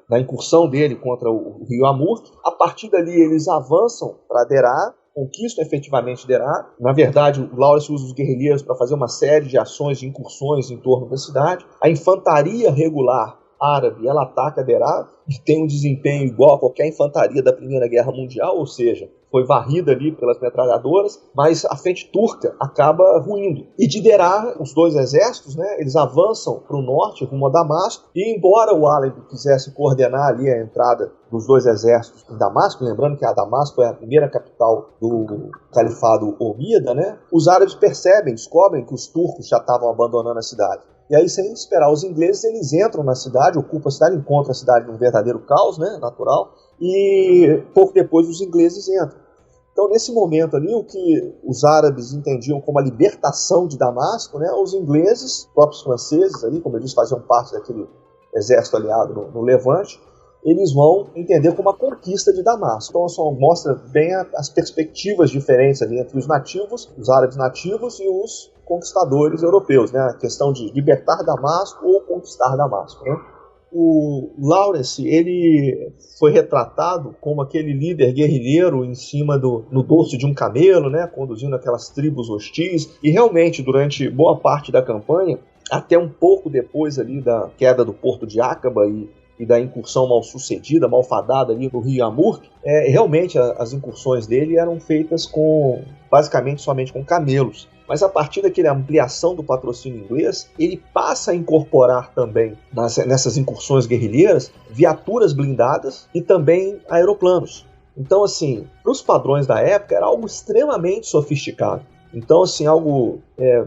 na incursão dele contra o rio Amurk. A partir dali, eles avançam para Derá, conquistam efetivamente Derá. Na verdade, o Lawrence usa os guerrilheiros para fazer uma série de ações, de incursões em torno da cidade. A infantaria regular árabe, ela ataca Derá e tem um desempenho igual a qualquer infantaria da Primeira Guerra Mundial, ou seja, foi varrida ali pelas metralhadoras, mas a frente turca acaba ruindo. E de Derá, os dois exércitos, né, eles avançam para o norte, rumo a Damasco, e embora o Allenby quisesse coordenar ali a entrada dos dois exércitos em Damasco, lembrando que a Damasco é a primeira capital do califado omíada, né, os árabes descobrem que os turcos já estavam abandonando a cidade. E aí, sem esperar os ingleses, eles entram na cidade, ocupam a cidade, encontram a cidade num verdadeiro caos, né, natural, e pouco depois os ingleses entram. Então, nesse momento ali, o que os árabes entendiam como a libertação de Damasco, né, os ingleses, próprios franceses, ali, como eu disse, faziam parte daquele exército aliado no Levante, eles vão entender como a conquista de Damasco. Então, só mostra bem as perspectivas diferentes ali entre os nativos, os árabes nativos e os conquistadores europeus, né? A questão de libertar Damasco ou conquistar Damasco, né? O Lawrence, ele foi retratado como aquele líder guerrilheiro em cima no dorso de um camelo, né? Conduzindo aquelas tribos hostis, e realmente durante boa parte da campanha, até um pouco depois ali da queda do porto de Aqaba e da incursão mal sucedida, malfadada ali no rio Amurk, realmente as incursões dele eram feitas basicamente somente com camelos. Mas a partir daquela ampliação do patrocínio inglês, ele passa a incorporar também nessas incursões guerrilheiras viaturas blindadas e também aeroplanos. Então, assim, para os padrões da época era algo extremamente sofisticado. Então, assim, algo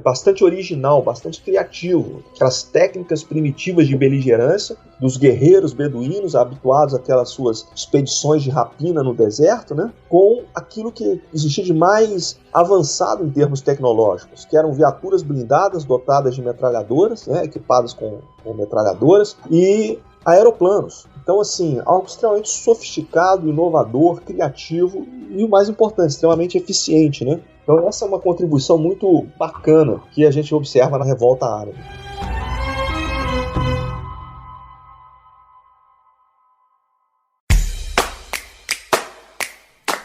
bastante original, bastante criativo. Aquelas técnicas primitivas de beligerância dos guerreiros beduínos habituados àquelas suas expedições de rapina no deserto, né? Com aquilo que existia de mais avançado em termos tecnológicos, que eram viaturas blindadas dotadas de metralhadoras, né? Equipadas com metralhadoras, e aeroplanos. Então, assim, algo extremamente sofisticado, inovador, criativo e, o mais importante, extremamente eficiente, né? Então, essa é uma contribuição muito bacana que a gente observa na Revolta Árabe.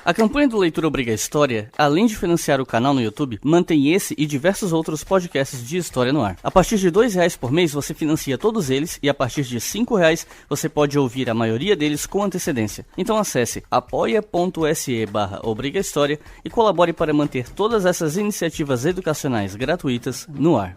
A campanha do Leitura Obriga História, além de financiar o canal no YouTube, mantém esse e diversos outros podcasts de história no ar. A partir de R$2 por mês você financia todos eles e a partir de R$5 você pode ouvir a maioria deles com antecedência. Então acesse apoia.se/obrigahistoria e colabore para manter todas essas iniciativas educacionais gratuitas no ar.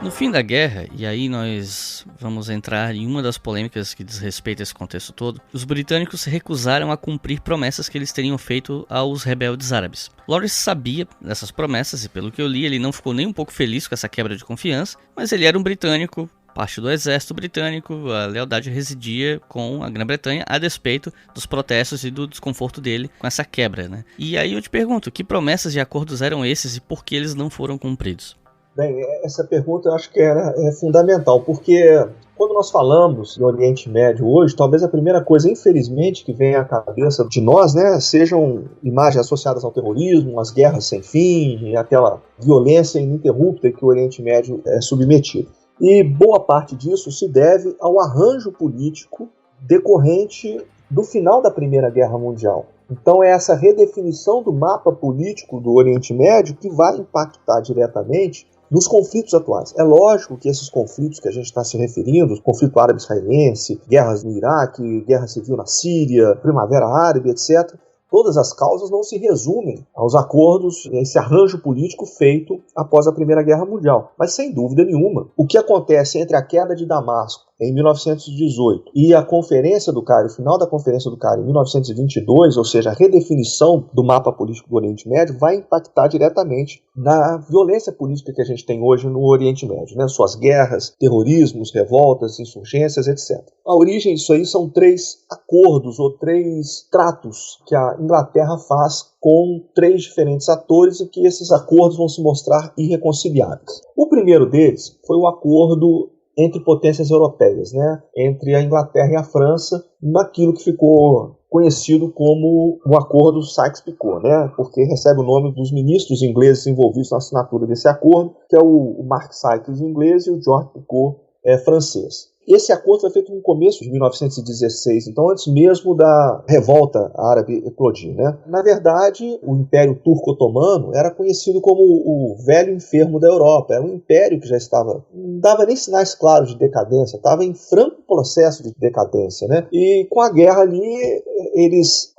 No fim da guerra, e aí nós vamos entrar em uma das polêmicas que diz respeito a esse contexto todo, os britânicos se recusaram a cumprir promessas que eles teriam feito aos rebeldes árabes. Lawrence sabia dessas promessas e, pelo que eu li, ele não ficou nem um pouco feliz com essa quebra de confiança, mas ele era um britânico, parte do exército britânico, a lealdade residia com a Grã-Bretanha a despeito dos protestos e do desconforto dele com essa quebra, né? E aí eu te pergunto, que promessas e acordos eram esses e por que eles não foram cumpridos? Bem, essa pergunta eu acho que é fundamental, porque quando nós falamos do Oriente Médio hoje, talvez a primeira coisa, infelizmente, que vem à cabeça de nós, né, sejam imagens associadas ao terrorismo, às guerras sem fim, aquela violência ininterrupta que o Oriente Médio é submetido. E boa parte disso se deve ao arranjo político decorrente do final da Primeira Guerra Mundial. Então é essa redefinição do mapa político do Oriente Médio que vai impactar diretamente nos conflitos atuais. É lógico que esses conflitos que a gente está se referindo, conflito árabe-israelense, guerras no Iraque, guerra civil na Síria, Primavera Árabe, etc., todas as causas não se resumem aos acordos, esse arranjo político feito após a Primeira Guerra Mundial. Mas, sem dúvida nenhuma, o que acontece entre a queda de Damasco em 1918 e a Conferência do Cairo, o final da Conferência do Cairo em 1922, ou seja, a redefinição do mapa político do Oriente Médio, vai impactar diretamente na violência política que a gente tem hoje no Oriente Médio, né? Suas guerras, terrorismos, revoltas, insurgências, etc. A origem disso aí são 3 acordos ou 3 tratos que a Inglaterra faz com 3 diferentes atores e que esses acordos vão se mostrar irreconciliáveis. O primeiro deles foi o acordo entre potências europeias, né? Entre a Inglaterra e a França, naquilo que ficou conhecido como o Acordo Sykes-Picot, né? Porque recebe o nome dos ministros ingleses envolvidos na assinatura desse acordo, que é o Mark Sykes inglês e o George Picot francês. Esse acordo foi feito no começo de 1916, então antes mesmo da revolta árabe eclodir, né? Na verdade, o Império Turco-Otomano era conhecido como o velho enfermo da Europa. Era um império que já não dava nem sinais claros de decadência, estava em franco processo de decadência, né? E com a guerra ali,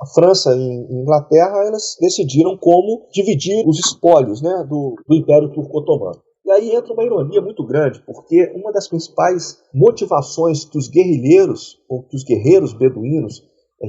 a França e a Inglaterra, elas decidiram como dividir os espólios, né, do Império Turco-Otomano. E aí entra uma ironia muito grande, porque uma das principais motivações que os guerrilheiros, ou que os guerreiros beduínos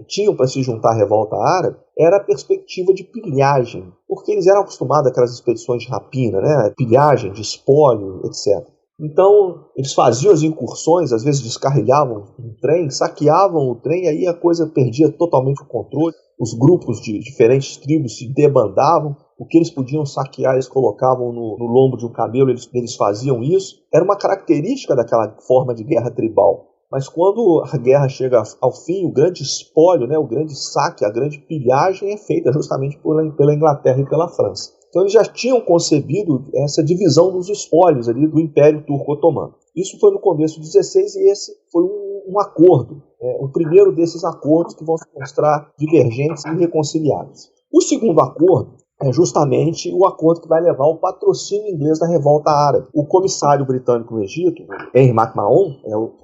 tinham para se juntar à revolta árabe, era a perspectiva de pilhagem, porque eles eram acostumados àquelas expedições de rapina, né? Pilhagem, de espólio, etc. Então, eles faziam as incursões, às vezes descarrilhavam um trem, saqueavam o trem, e aí a coisa perdia totalmente o controle. Os grupos de diferentes tribos se debandavam, o que eles podiam saquear eles colocavam no lombo de um camelo, eles faziam isso. Era uma característica daquela forma de guerra tribal. Mas quando a guerra chega ao fim, o grande espólio, né, o grande saque, a grande pilhagem é feita justamente pela Inglaterra e pela França. Então eles já tinham concebido essa divisão dos espólios ali do Império Turco-Otomano. Isso foi no começo de 16 e esse foi um acordo, o primeiro desses acordos que vão se mostrar divergentes e irreconciliáveis. O segundo acordo é justamente o acordo que vai levar ao patrocínio inglês da revolta árabe. O comissário britânico no Egito, Henry McMahon,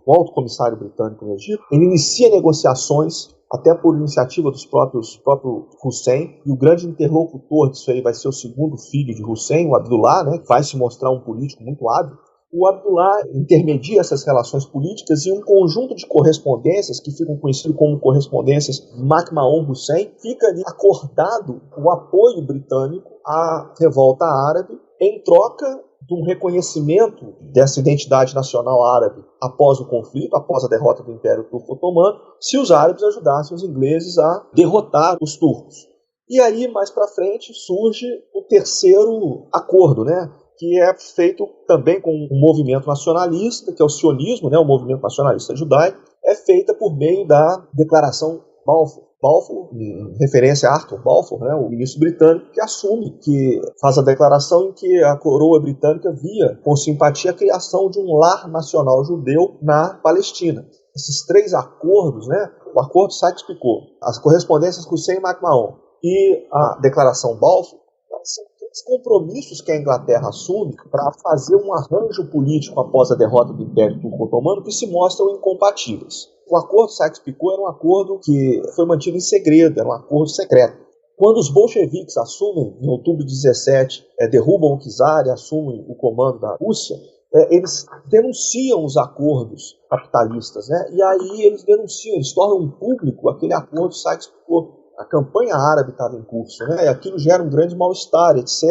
o alto comissário britânico no Egito, ele inicia negociações até por iniciativa dos próprio Hussein, e o grande interlocutor disso aí vai ser o segundo filho de Hussein, o Abdullah, né, que vai se mostrar um político muito hábil. O Abdullah intermedia essas relações políticas e um conjunto de correspondências, que ficam conhecidas como correspondências MacMahon-Hussein, fica ali acordado o apoio britânico à revolta árabe em troca de um reconhecimento dessa identidade nacional árabe após o conflito, após a derrota do Império Turco Otomano, se os árabes ajudassem os ingleses a derrotar os turcos. E aí, mais para frente, surge o terceiro acordo, né? Que é feito também com um movimento nacionalista, que é o sionismo, né? O movimento nacionalista judaico, é feita por meio da Declaração Balfour. Balfour, em referência a Arthur Balfour, né, o ministro britânico, que assume, que faz a declaração em que a coroa britânica via com simpatia a criação de um lar nacional judeu na Palestina. Esses três acordos, né, o acordo Sykes-Picot, as correspondências com Hussein e MacMahon e a declaração Balfour, são os compromissos que a Inglaterra assume para fazer um arranjo político após a derrota do Império Turco Otomano que se mostram incompatíveis. O acordo Sykes-Picot era um acordo que foi mantido em segredo, era um acordo secreto. Quando os bolcheviques assumem, em outubro de 17, derrubam o czar e assumem o comando da Rússia, eles denunciam os acordos capitalistas, né? E aí eles denunciam, eles tornam público aquele acordo Sykes-Picot. A campanha árabe estava em curso, né? E aquilo gera um grande mal-estar, etc.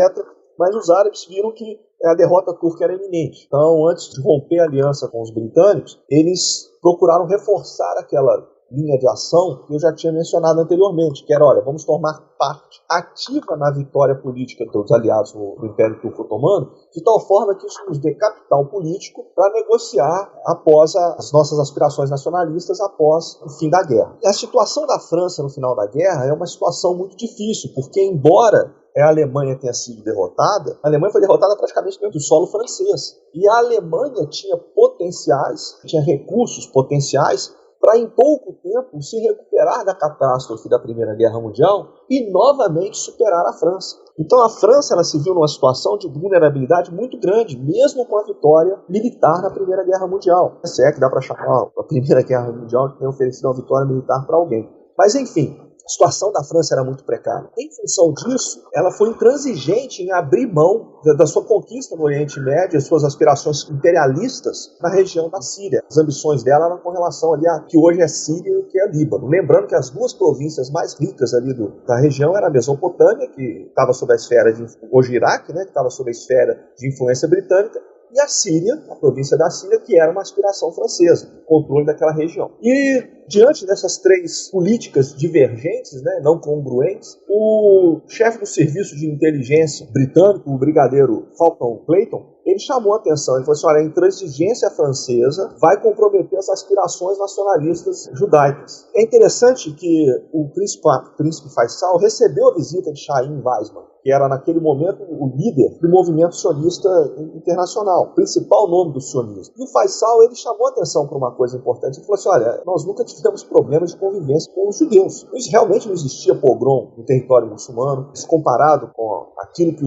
Mas os árabes viram que a derrota turca era iminente. Então, antes de romper a aliança com os britânicos, eles procuraram reforçar aquela linha de ação que eu já tinha mencionado anteriormente, que era, olha, vamos tomar parte ativa na vitória política dos aliados no Império Turco Otomano, de tal forma que isso nos dê capital político para negociar após as nossas aspirações nacionalistas após o fim da guerra. E a situação da França no final da guerra é uma situação muito difícil, porque embora a Alemanha tenha sido derrotada, a Alemanha foi derrotada praticamente dentro do solo francês. E a Alemanha tinha potenciais, tinha recursos potenciais para em pouco tempo se recuperar da catástrofe da Primeira Guerra Mundial e novamente superar a França. Então a França ela se viu numa situação de vulnerabilidade muito grande, mesmo com a vitória militar na Primeira Guerra Mundial. Se é que dá para chamar a Primeira Guerra Mundial que tem oferecido uma vitória militar para alguém. Mas enfim, a situação da França era muito precária. Em função disso, ela foi intransigente em abrir mão da sua conquista no Oriente Médio, as suas aspirações imperialistas na região da Síria. As ambições dela eram com relação ali a que hoje é Síria e que é Líbano. Lembrando que as duas províncias mais ricas ali da região eram a Mesopotâmia, que estava sob a esfera de hoje Iraque, né, que estava sob a esfera de influência britânica, e a Síria, a província da Síria, que era uma aspiração francesa, o controle daquela região. E diante dessas três políticas divergentes, né, não congruentes, o chefe do serviço de inteligência britânico, o brigadeiro Falcon Clayton, ele chamou a atenção, ele falou assim, olha, a intransigência francesa vai comprometer as aspirações nacionalistas judaicas. É interessante que o príncipe Faisal recebeu a visita de Chaim Weizmann, que era naquele momento o líder do movimento sionista internacional, o principal nome do sionismo. E o Faisal, ele chamou a atenção para uma coisa importante, ele falou assim, olha, nós nunca tivemos problemas de convivência com os judeus. Realmente não existia pogrom no território muçulmano, se comparado com aquilo que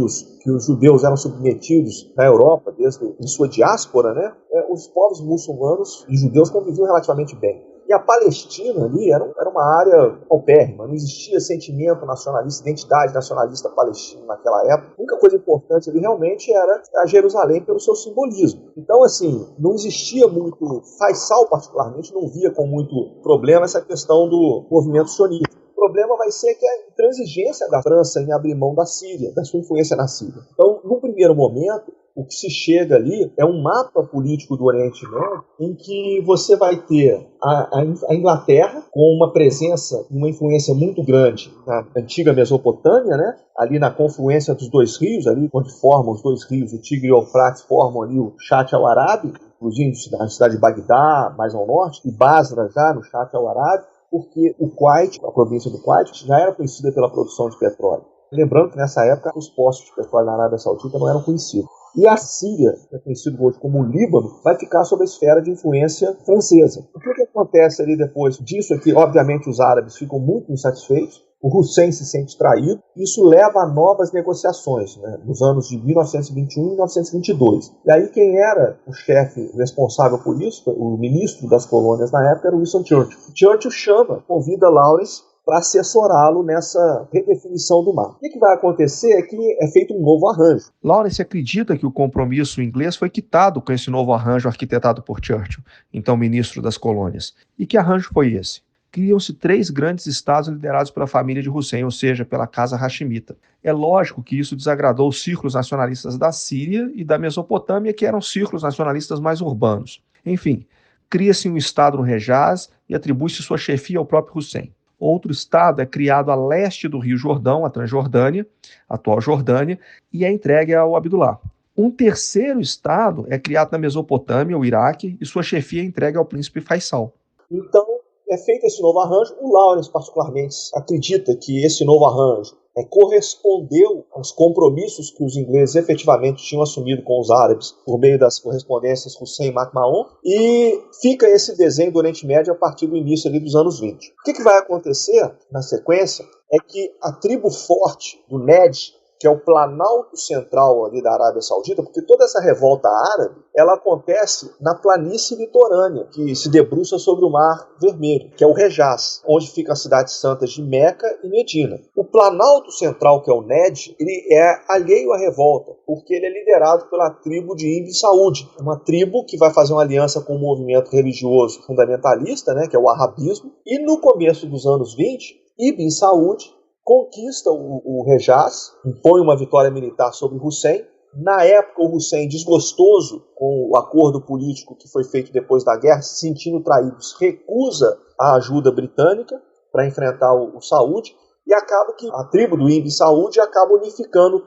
os judeus eram submetidos na Europa, em sua diáspora, né? Os povos muçulmanos e judeus conviviam relativamente bem. E a Palestina ali era uma área paupérrima, não existia sentimento nacionalista, identidade nacionalista palestina naquela época. A única coisa importante ali realmente era a Jerusalém pelo seu simbolismo. Então, assim, não existia muito, Faisal particularmente não via com muito problema essa questão do movimento sionista. O problema vai ser que a intransigência da França em abrir mão da Síria, da sua influência na Síria. Então, num primeiro momento, o que se chega ali é um mapa político do Oriente Médio em que você vai ter a Inglaterra com uma presença, uma influência muito grande na antiga Mesopotâmia, né? Ali na confluência dos dois rios, ali onde formam os dois rios, o Tigre e o Eufrates, formam ali o Shat al-Arabi, inclusive na cidade de Bagdá, mais ao norte, e Basra já no Shat al-Arabi, porque o Kuwait, a província do Kuwait, já era conhecida pela produção de petróleo. Lembrando que nessa época os postos de petróleo na Arábia Saudita não eram conhecidos. E a Síria, que é conhecido hoje como o Líbano, vai ficar sob a esfera de influência francesa. O que acontece ali depois disso é que, obviamente, os árabes ficam muito insatisfeitos, o Hussein se sente traído, isso leva a novas negociações, né, nos anos de 1921 e 1922. E aí quem era o chefe responsável por isso, o ministro das colônias na época, era o Winston Churchill. Churchill convida Lawrence para assessorá-lo nessa redefinição do mar. O que vai acontecer é que é feito um novo arranjo. Lawrence acredita que o compromisso inglês foi quitado com esse novo arranjo arquitetado por Churchill, então ministro das colônias. E que arranjo foi esse? Criam-se 3 grandes estados liderados pela família de Hussein, ou seja, pela casa Hashemita. É lógico que isso desagradou os círculos nacionalistas da Síria e da Mesopotâmia, que eram círculos nacionalistas mais urbanos. Enfim, cria-se um estado no Hejaz e atribui-se sua chefia ao próprio Hussein. Outro estado é criado a leste do Rio Jordão, a Transjordânia, a atual Jordânia, e é entregue ao Abdullah. Um terceiro estado é criado na Mesopotâmia, o Iraque, e sua chefia é entregue ao príncipe Faisal. Então, é feito esse novo arranjo. O Lawrence, particularmente, acredita que esse novo arranjo correspondeu aos compromissos que os ingleses efetivamente tinham assumido com os árabes por meio das correspondências Hussein-MacMahon, e fica esse desenho do Oriente Médio a partir do início ali dos anos 20. O que vai acontecer na sequência é que a tribo forte do Najd, que é o Planalto Central ali da Arábia Saudita, porque toda essa revolta árabe, ela acontece na planície litorânea, que se debruça sobre o Mar Vermelho, que é o Hejaz, onde ficam as cidades santas de Meca e Medina. O Planalto Central, que é o Najd, ele é alheio à revolta, porque ele é liderado pela tribo de Ibn Saud, uma tribo que vai fazer uma aliança com um movimento religioso fundamentalista, né, que é o Wahhabismo, e no começo dos anos 20, Ibn Saud conquista o Hejaz, impõe uma vitória militar sobre Hussein. Na época, o Hussein, desgostoso com o acordo político que foi feito depois da guerra, se sentindo traído, recusa a ajuda britânica para enfrentar o Saud, e acaba que a tribo do Ibn Saud acaba unificando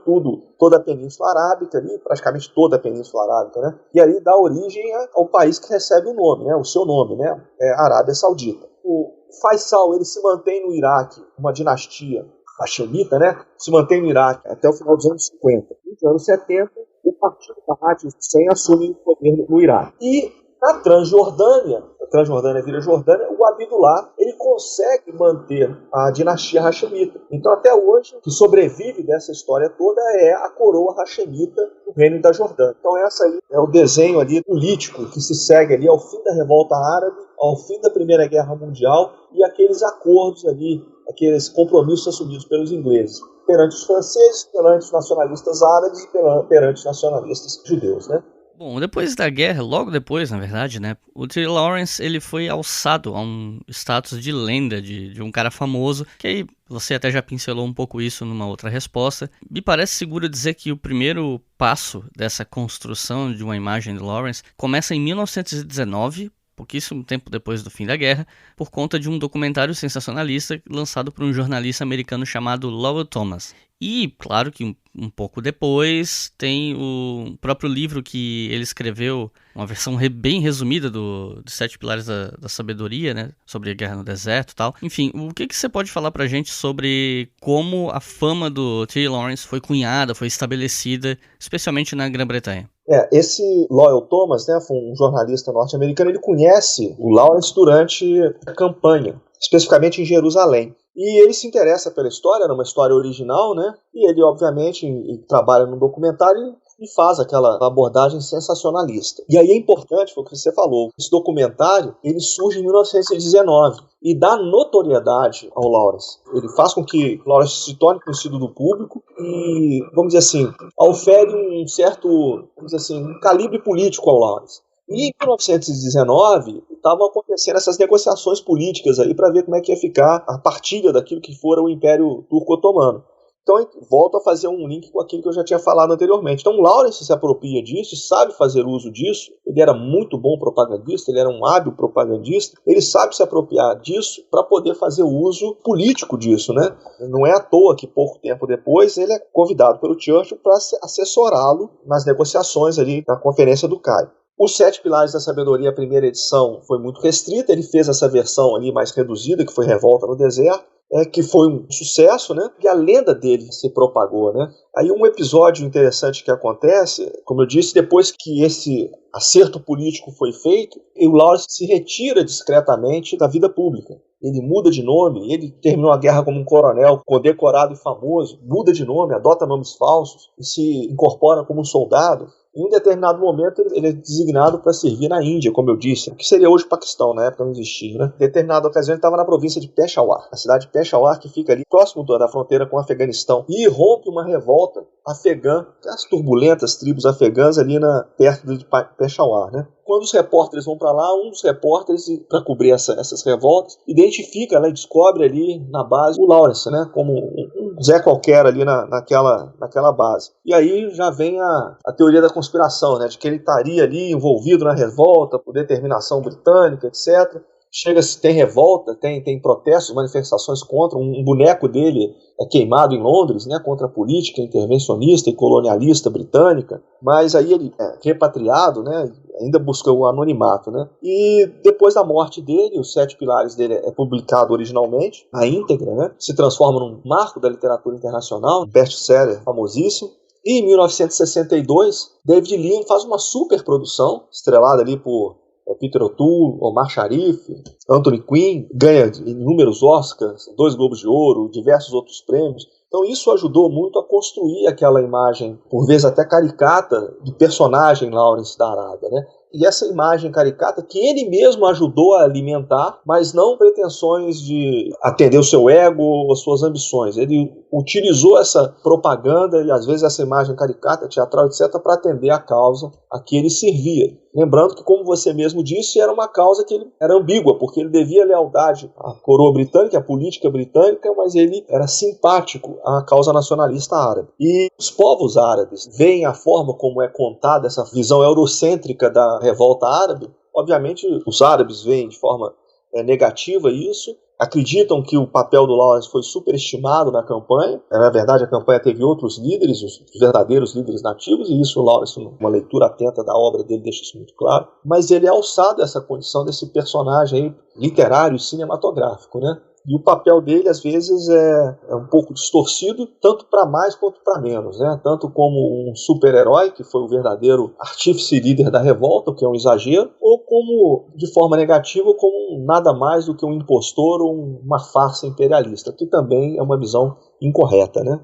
toda a Península Arábica, ali, praticamente toda a Península Arábica, né? E aí dá origem ao país que recebe o nome, né? O seu nome, né? É a Arábia Saudita. O Faisal, ele se mantém no Iraque, uma dinastia hashemita, né? Se mantém no Iraque até o final dos anos 50. Nos anos 70, o partido Mahat Hussein assume o poder no Iraque. E na Transjordânia, a Transjordânia vira Jordânia, o Abdullah, ele consegue manter a dinastia hashemita. Então, até hoje, o que sobrevive dessa história toda é a coroa hashemita do reino da Jordânia. Então, essa aí é o desenho ali político que se segue ali ao fim da revolta árabe, ao fim da Primeira Guerra Mundial, e aqueles acordos ali, aqueles compromissos assumidos pelos ingleses perante os franceses, perante os nacionalistas árabes e perante os nacionalistas judeus, né? Bom, depois da guerra, logo depois, na verdade, né, o T. Lawrence, ele foi alçado a um status de lenda, de um cara famoso, que aí você até já pincelou um pouco isso numa outra resposta. Me parece seguro dizer que o primeiro passo dessa construção de uma imagem de Lawrence começa em 1919, pouquíssimo tempo depois do fim da guerra, por conta de um documentário sensacionalista lançado por um jornalista americano chamado Lowell Thomas. E, claro que um pouco depois, tem o próprio livro que ele escreveu, uma versão bem resumida dos 7 Pilares da Sabedoria, né? Sobre a guerra no deserto e tal. Enfim, o que você pode falar pra gente sobre como a fama do T. Lawrence foi cunhada, foi estabelecida, especialmente na Grã-Bretanha? Esse Lowell Thomas, né, foi um jornalista norte-americano, ele conhece o Lawrence durante a campanha, especificamente em Jerusalém. E ele se interessa pela história, era uma história original, né? E ele, obviamente, trabalha no documentário e faz aquela abordagem sensacionalista. E aí é importante, foi o que você falou, esse documentário, ele surge em 1919 e dá notoriedade ao Lawrence. Ele faz com que o Lawrence se torne conhecido do público e, vamos dizer assim, ofere um certo, vamos dizer assim, um calibre político ao Lawrence. E em 1919 estavam acontecendo essas negociações políticas aí para ver como é que ia ficar a partilha daquilo que fora o Império Turco-Otomano. Então, volto a fazer um link com aquilo que eu já tinha falado anteriormente. Então, o Lawrence se apropria disso, sabe fazer uso disso. Ele era muito bom propagandista, ele era um hábil propagandista. Ele sabe se apropriar disso para poder fazer o uso político disso, né? Não é à toa que, pouco tempo depois, ele é convidado pelo Churchill para assessorá-lo nas negociações ali na Conferência do Cairo. Os 7 Pilares da Sabedoria, a primeira edição, foi muito restrita. Ele fez essa versão ali mais reduzida, que foi Revolta no Deserto, que foi um sucesso, né? E a lenda dele se propagou, né? Aí um episódio interessante que acontece, como eu disse, depois que esse acerto político foi feito, o Lawrence se retira discretamente da vida pública. Ele muda de nome, ele terminou a guerra como um coronel condecorado e famoso, muda de nome, adota nomes falsos e se incorpora como um soldado. Em um determinado momento, ele é designado para servir na Índia, como eu disse, que seria hoje o Paquistão, na época não existia, né? Em determinada ocasião, ele estava na província de Peshawar, a cidade de Peshawar, que fica ali próximo da fronteira com o Afeganistão, e rompe uma revolta afegã, as turbulentas tribos afegãs ali perto de Peshawar, né? Quando os repórteres vão para lá, um dos repórteres, para cobrir essas revoltas, identifica, né, descobre ali na base o Lawrence, né, como um Zé qualquer ali naquela base. E aí já vem a teoria da conspiração, né, de que ele estaria ali envolvido na revolta por determinação britânica, etc. Chega-se, tem revolta, tem protestos, manifestações contra, um boneco dele é queimado em Londres, né, contra a política intervencionista e colonialista britânica, mas aí ele é repatriado, né, ainda busca o anonimato, né, e depois da morte dele, os 7 Pilares dele é publicado originalmente, a íntegra, né, se transforma num marco da literatura internacional, um best-seller famosíssimo, e em 1962, David Lean faz uma superprodução, estrelada ali por Peter O'Toole, Omar Sharif, Anthony Quinn, ganha inúmeros Oscars, 2 Globos de Ouro, diversos outros prêmios. Então isso ajudou muito a construir aquela imagem, por vezes até caricata, do personagem Lawrence da Arábia, né? E essa imagem caricata que ele mesmo ajudou a alimentar, mas não pretensões de atender o seu ego ou as suas ambições. Ele utilizou essa propaganda e às vezes essa imagem caricata, teatral, etc., para atender a causa a que ele servia. Lembrando que, como você mesmo disse, era uma causa que ele era ambígua, porque ele devia lealdade à coroa britânica, à política britânica, mas ele era simpático à causa nacionalista árabe. E os povos árabes veem a forma como é contada essa visão eurocêntrica da revolta árabe. Obviamente, os árabes veem de forma negativa isso, acreditam que o papel do Lawrence foi superestimado na campanha. Na verdade, a campanha teve outros líderes, os verdadeiros líderes nativos, e isso o Lawrence, uma leitura atenta da obra dele, deixa isso muito claro. Mas ele é alçado a essa condição desse personagem aí, literário e cinematográfico, né? E o papel dele, às vezes, é um pouco distorcido, tanto para mais quanto para menos, né? Tanto como um super-herói, que foi o verdadeiro artífice e líder da revolta, o que é um exagero, ou como, de forma negativa, como nada mais do que um impostor ou uma farsa imperialista, que também é uma visão incorreta, né?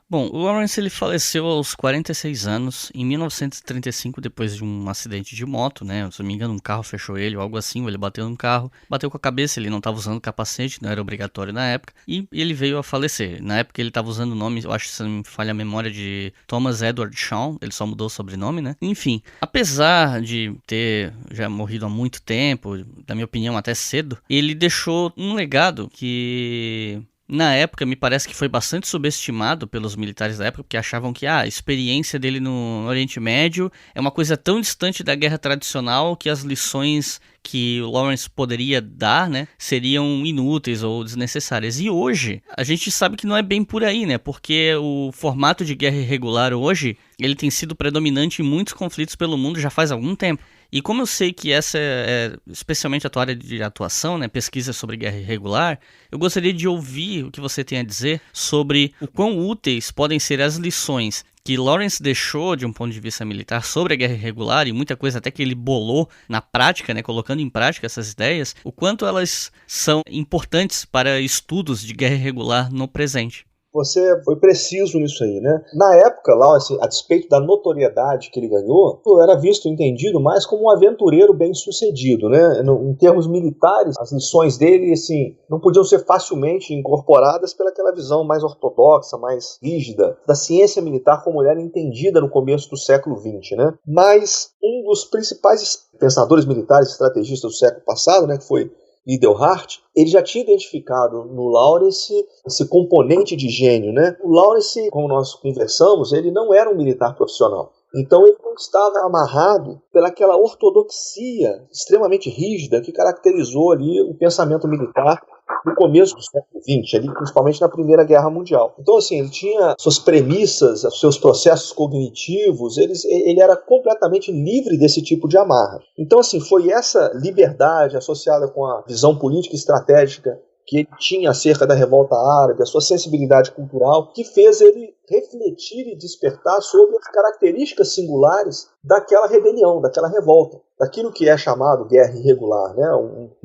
Bom, o Lawrence ele faleceu aos 46 anos, em 1935, depois de um acidente de moto, né? Se não me engano, um carro fechou ele ou algo assim, ou ele bateu num carro, bateu com a cabeça, ele não estava usando capacete, não era obrigatório na época, e ele veio a falecer. Na época ele estava usando o nome, eu acho que se não me falha a memória, de Thomas Edward Shaw, ele só mudou o sobrenome, né? Enfim, apesar de ter já morrido há muito tempo, na minha opinião até cedo, ele deixou um legado que... na época, me parece que foi bastante subestimado pelos militares da época, porque achavam que a experiência dele no Oriente Médio é uma coisa tão distante da guerra tradicional que as lições que o Lawrence poderia dar, né, seriam inúteis ou desnecessárias. E hoje, a gente sabe que não é bem por aí, né, porque o formato de guerra irregular hoje, ele tem sido predominante em muitos conflitos pelo mundo já faz algum tempo. E como eu sei que essa é especialmente a tua área de atuação, né, pesquisa sobre guerra irregular, eu gostaria de ouvir o que você tem a dizer sobre o quão úteis podem ser as lições que Lawrence deixou de um ponto de vista militar sobre a guerra irregular, e muita coisa até que ele bolou na prática, né, colocando em prática essas ideias, o quanto elas são importantes para estudos de guerra irregular no presente. Você foi preciso nisso aí, né? Na época, lá, assim, a despeito da notoriedade que ele ganhou, era visto, entendido mais como um aventureiro bem-sucedido, né? Em termos militares, as lições dele, assim, não podiam ser facilmente incorporadas pelaquela visão mais ortodoxa, mais rígida da ciência militar como era entendida no começo do século XX, né? Mas um dos principais pensadores militares e estrategistas do século passado, né, que foi Idelhart, ele já tinha identificado no Lawrence esse componente de gênio, né? O Lawrence, como nós conversamos, ele não era um militar profissional. Então ele não estava amarrado pelaquela ortodoxia extremamente rígida que caracterizou ali o pensamento militar no começo do século XX, ali, principalmente na Primeira Guerra Mundial. Então, assim, ele tinha suas premissas, seus processos cognitivos, ele era completamente livre desse tipo de amarra. Então, assim, foi essa liberdade associada com a visão política e estratégica que ele tinha acerca da revolta árabe, a sua sensibilidade cultural, que fez ele refletir e despertar sobre as características singulares daquela rebelião, daquela revolta, daquilo que é chamado guerra irregular, né?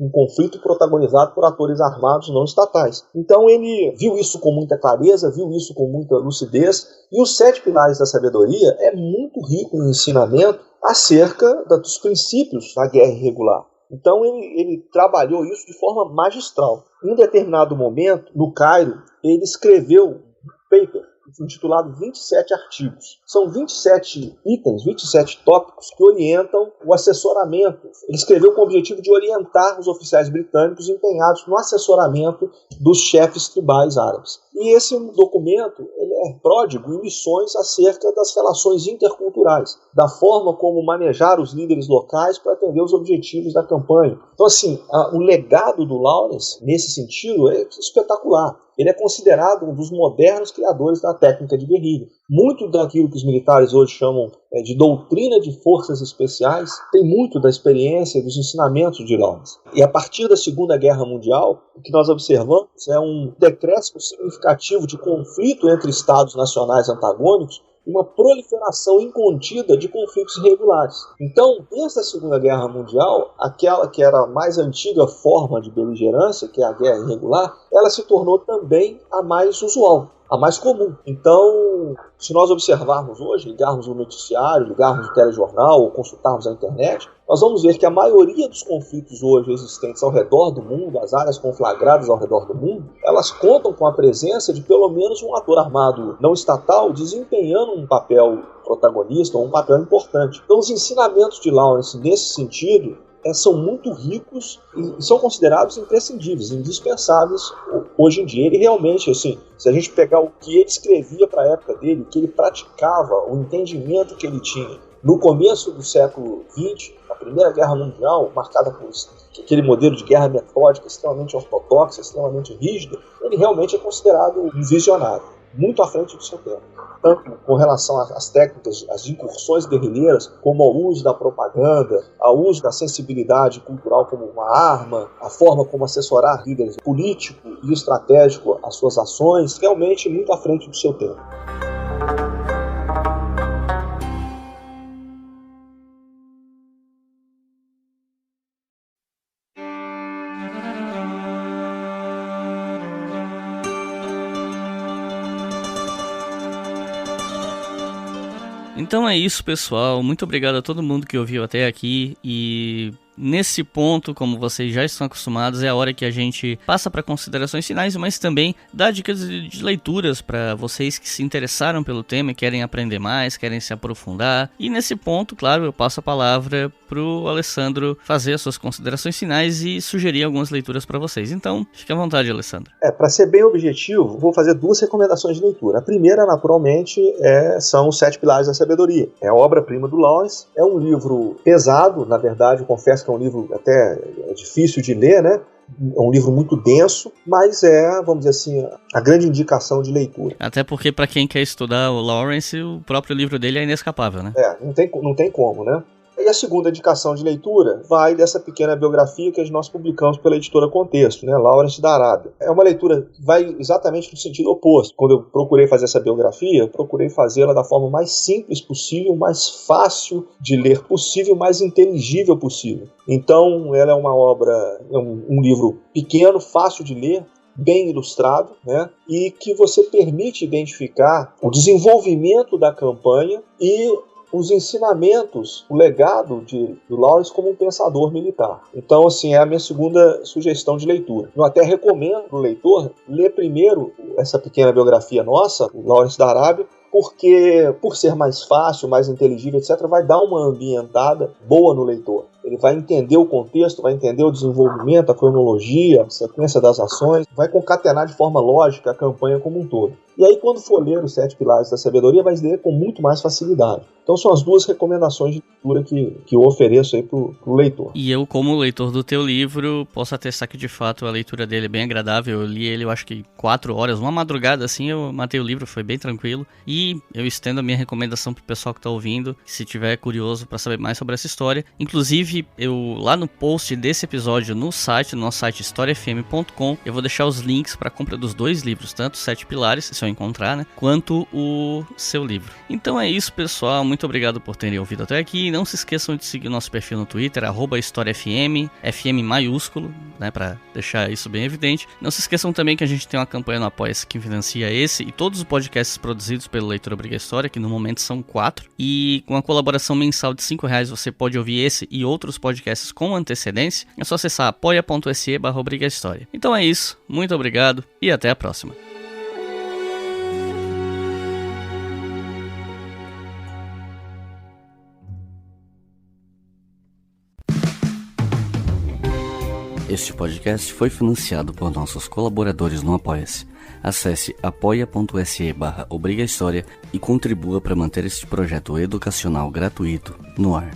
Um conflito protagonizado por atores armados não estatais. Então ele viu isso com muita clareza, viu isso com muita lucidez, e os 7 pilares da sabedoria é muito rico em ensinamento acerca dos princípios da guerra irregular. Então ele trabalhou isso de forma magistral. Em um determinado momento, no Cairo, ele escreveu um paper intitulado 27 artigos. São 27 itens, 27 tópicos que orientam o assessoramento. Ele escreveu com o objetivo de orientar os oficiais britânicos empenhados no assessoramento dos chefes tribais árabes. E esse documento ele é pródigo em lições acerca das relações interculturais, da forma como manejar os líderes locais para atender os objetivos da campanha. Então, assim, o legado do Lawrence, nesse sentido, é espetacular. Ele é considerado um dos modernos criadores da técnica de guerrilha. Muito daquilo que os militares hoje chamam de doutrina de forças especiais tem muito da experiência e dos ensinamentos de Lawrence. E a partir da Segunda Guerra Mundial, o que nós observamos é um decréscimo significativo de conflito entre estados nacionais antagônicos, uma proliferação incontida de conflitos irregulares. Então, desde a Segunda Guerra Mundial, aquela que era a mais antiga forma de beligerância, que é a guerra irregular, ela se tornou também a mais usual, a mais comum. Então, se nós observarmos hoje, ligarmos o noticiário, ligarmos o telejornal ou consultarmos a internet, nós vamos ver que a maioria dos conflitos hoje existentes ao redor do mundo, as áreas conflagradas ao redor do mundo, elas contam com a presença de pelo menos um ator armado não estatal desempenhando um papel protagonista ou um papel importante. Então, os ensinamentos de Lawrence nesse sentido são muito ricos e são considerados imprescindíveis, indispensáveis hoje em dia. Ele realmente, assim, se a gente pegar o que ele escrevia para a época dele, o que ele praticava, o entendimento que ele tinha no começo do século XX, a Primeira Guerra Mundial, marcada por aquele modelo de guerra metódica extremamente ortodoxa, extremamente rígida, ele realmente é considerado um visionário, muito à frente do seu tempo. Tanto com relação às técnicas, às incursões guerrilheiras, como ao uso da propaganda, ao uso da sensibilidade cultural como uma arma, a forma como assessorar líderes político e estratégico às suas ações, realmente muito à frente do seu tempo. Então é isso, pessoal. Muito obrigado a todo mundo que ouviu até aqui. E nesse ponto, como vocês já estão acostumados, é a hora que a gente passa para considerações finais, mas também dá dicas de leituras para vocês que se interessaram pelo tema e querem aprender mais, querem se aprofundar. E nesse ponto, claro, eu passo a palavra pro Alessandro fazer as suas considerações finais e sugerir algumas leituras para vocês. Então, fique à vontade, Alessandro. Para ser bem objetivo, vou fazer 2 recomendações de leitura. A primeira, naturalmente, são os 7 Pilares da Sabedoria. É a obra-prima do Lawrence. É um livro pesado, na verdade, eu confesso que é um livro até difícil de ler, né? É um livro muito denso, mas vamos dizer assim, a grande indicação de leitura. Até porque, para quem quer estudar o Lawrence, o próprio livro dele é inescapável, né? Não tem como, né? E a segunda indicação de leitura vai dessa pequena biografia que nós publicamos pela editora Contexto, né? Lawrence da Arábia. É uma leitura que vai exatamente no sentido oposto. Quando eu procurei fazer essa biografia, eu procurei fazê-la da forma mais simples possível, mais fácil de ler possível, mais inteligível possível. Então, ela é uma obra, um livro pequeno, fácil de ler, bem ilustrado, né? E que você permite identificar o desenvolvimento da campanha e os ensinamentos, o legado do Lawrence como um pensador militar. Então, assim, é a minha segunda sugestão de leitura. Eu até recomendo o leitor ler primeiro essa pequena biografia nossa, o Lawrence da Arábia, porque, por ser mais fácil, mais inteligível, etc., vai dar uma ambientada boa no leitor. Ele vai entender o contexto, vai entender o desenvolvimento, a cronologia, a sequência das ações, vai concatenar de forma lógica a campanha como um todo. E aí, quando for ler os 7 Pilares da Sabedoria, vai ler com muito mais facilidade. Então são as 2 recomendações de leitura que eu ofereço aí pro leitor. E eu, como leitor do teu livro, posso atestar que de fato a leitura dele é bem agradável. Eu li ele, eu acho que 4 horas, uma madrugada assim, eu matei o livro, foi bem tranquilo. E eu estendo a minha recomendação pro pessoal que tá ouvindo, se tiver curioso para saber mais sobre essa história. Inclusive, eu lá no post desse episódio, no nosso site historiafm.com, eu vou deixar os links para compra dos 2 livros, tanto 7 Pilares, se eu encontrar, né, quanto o seu livro. Então é isso, pessoal. Muito obrigado por terem ouvido até aqui. Não se esqueçam de seguir o nosso perfil no Twitter, @historiafm, FM maiúsculo, né, para deixar isso bem evidente. Não se esqueçam também que a gente tem uma campanha no Apoia-se que financia esse e todos os podcasts produzidos pelo Leitor Obriga História, que no momento são 4. E com a colaboração mensal de R$5 você pode ouvir esse e outros podcasts com antecedência. É só acessar apoia.se/obrigahistoria. Então é isso. Muito obrigado e até a próxima. Este podcast foi financiado por nossos colaboradores no Apoia-se. Acesse apoia.se/obrigahistoria e contribua para manter este projeto educacional gratuito no ar.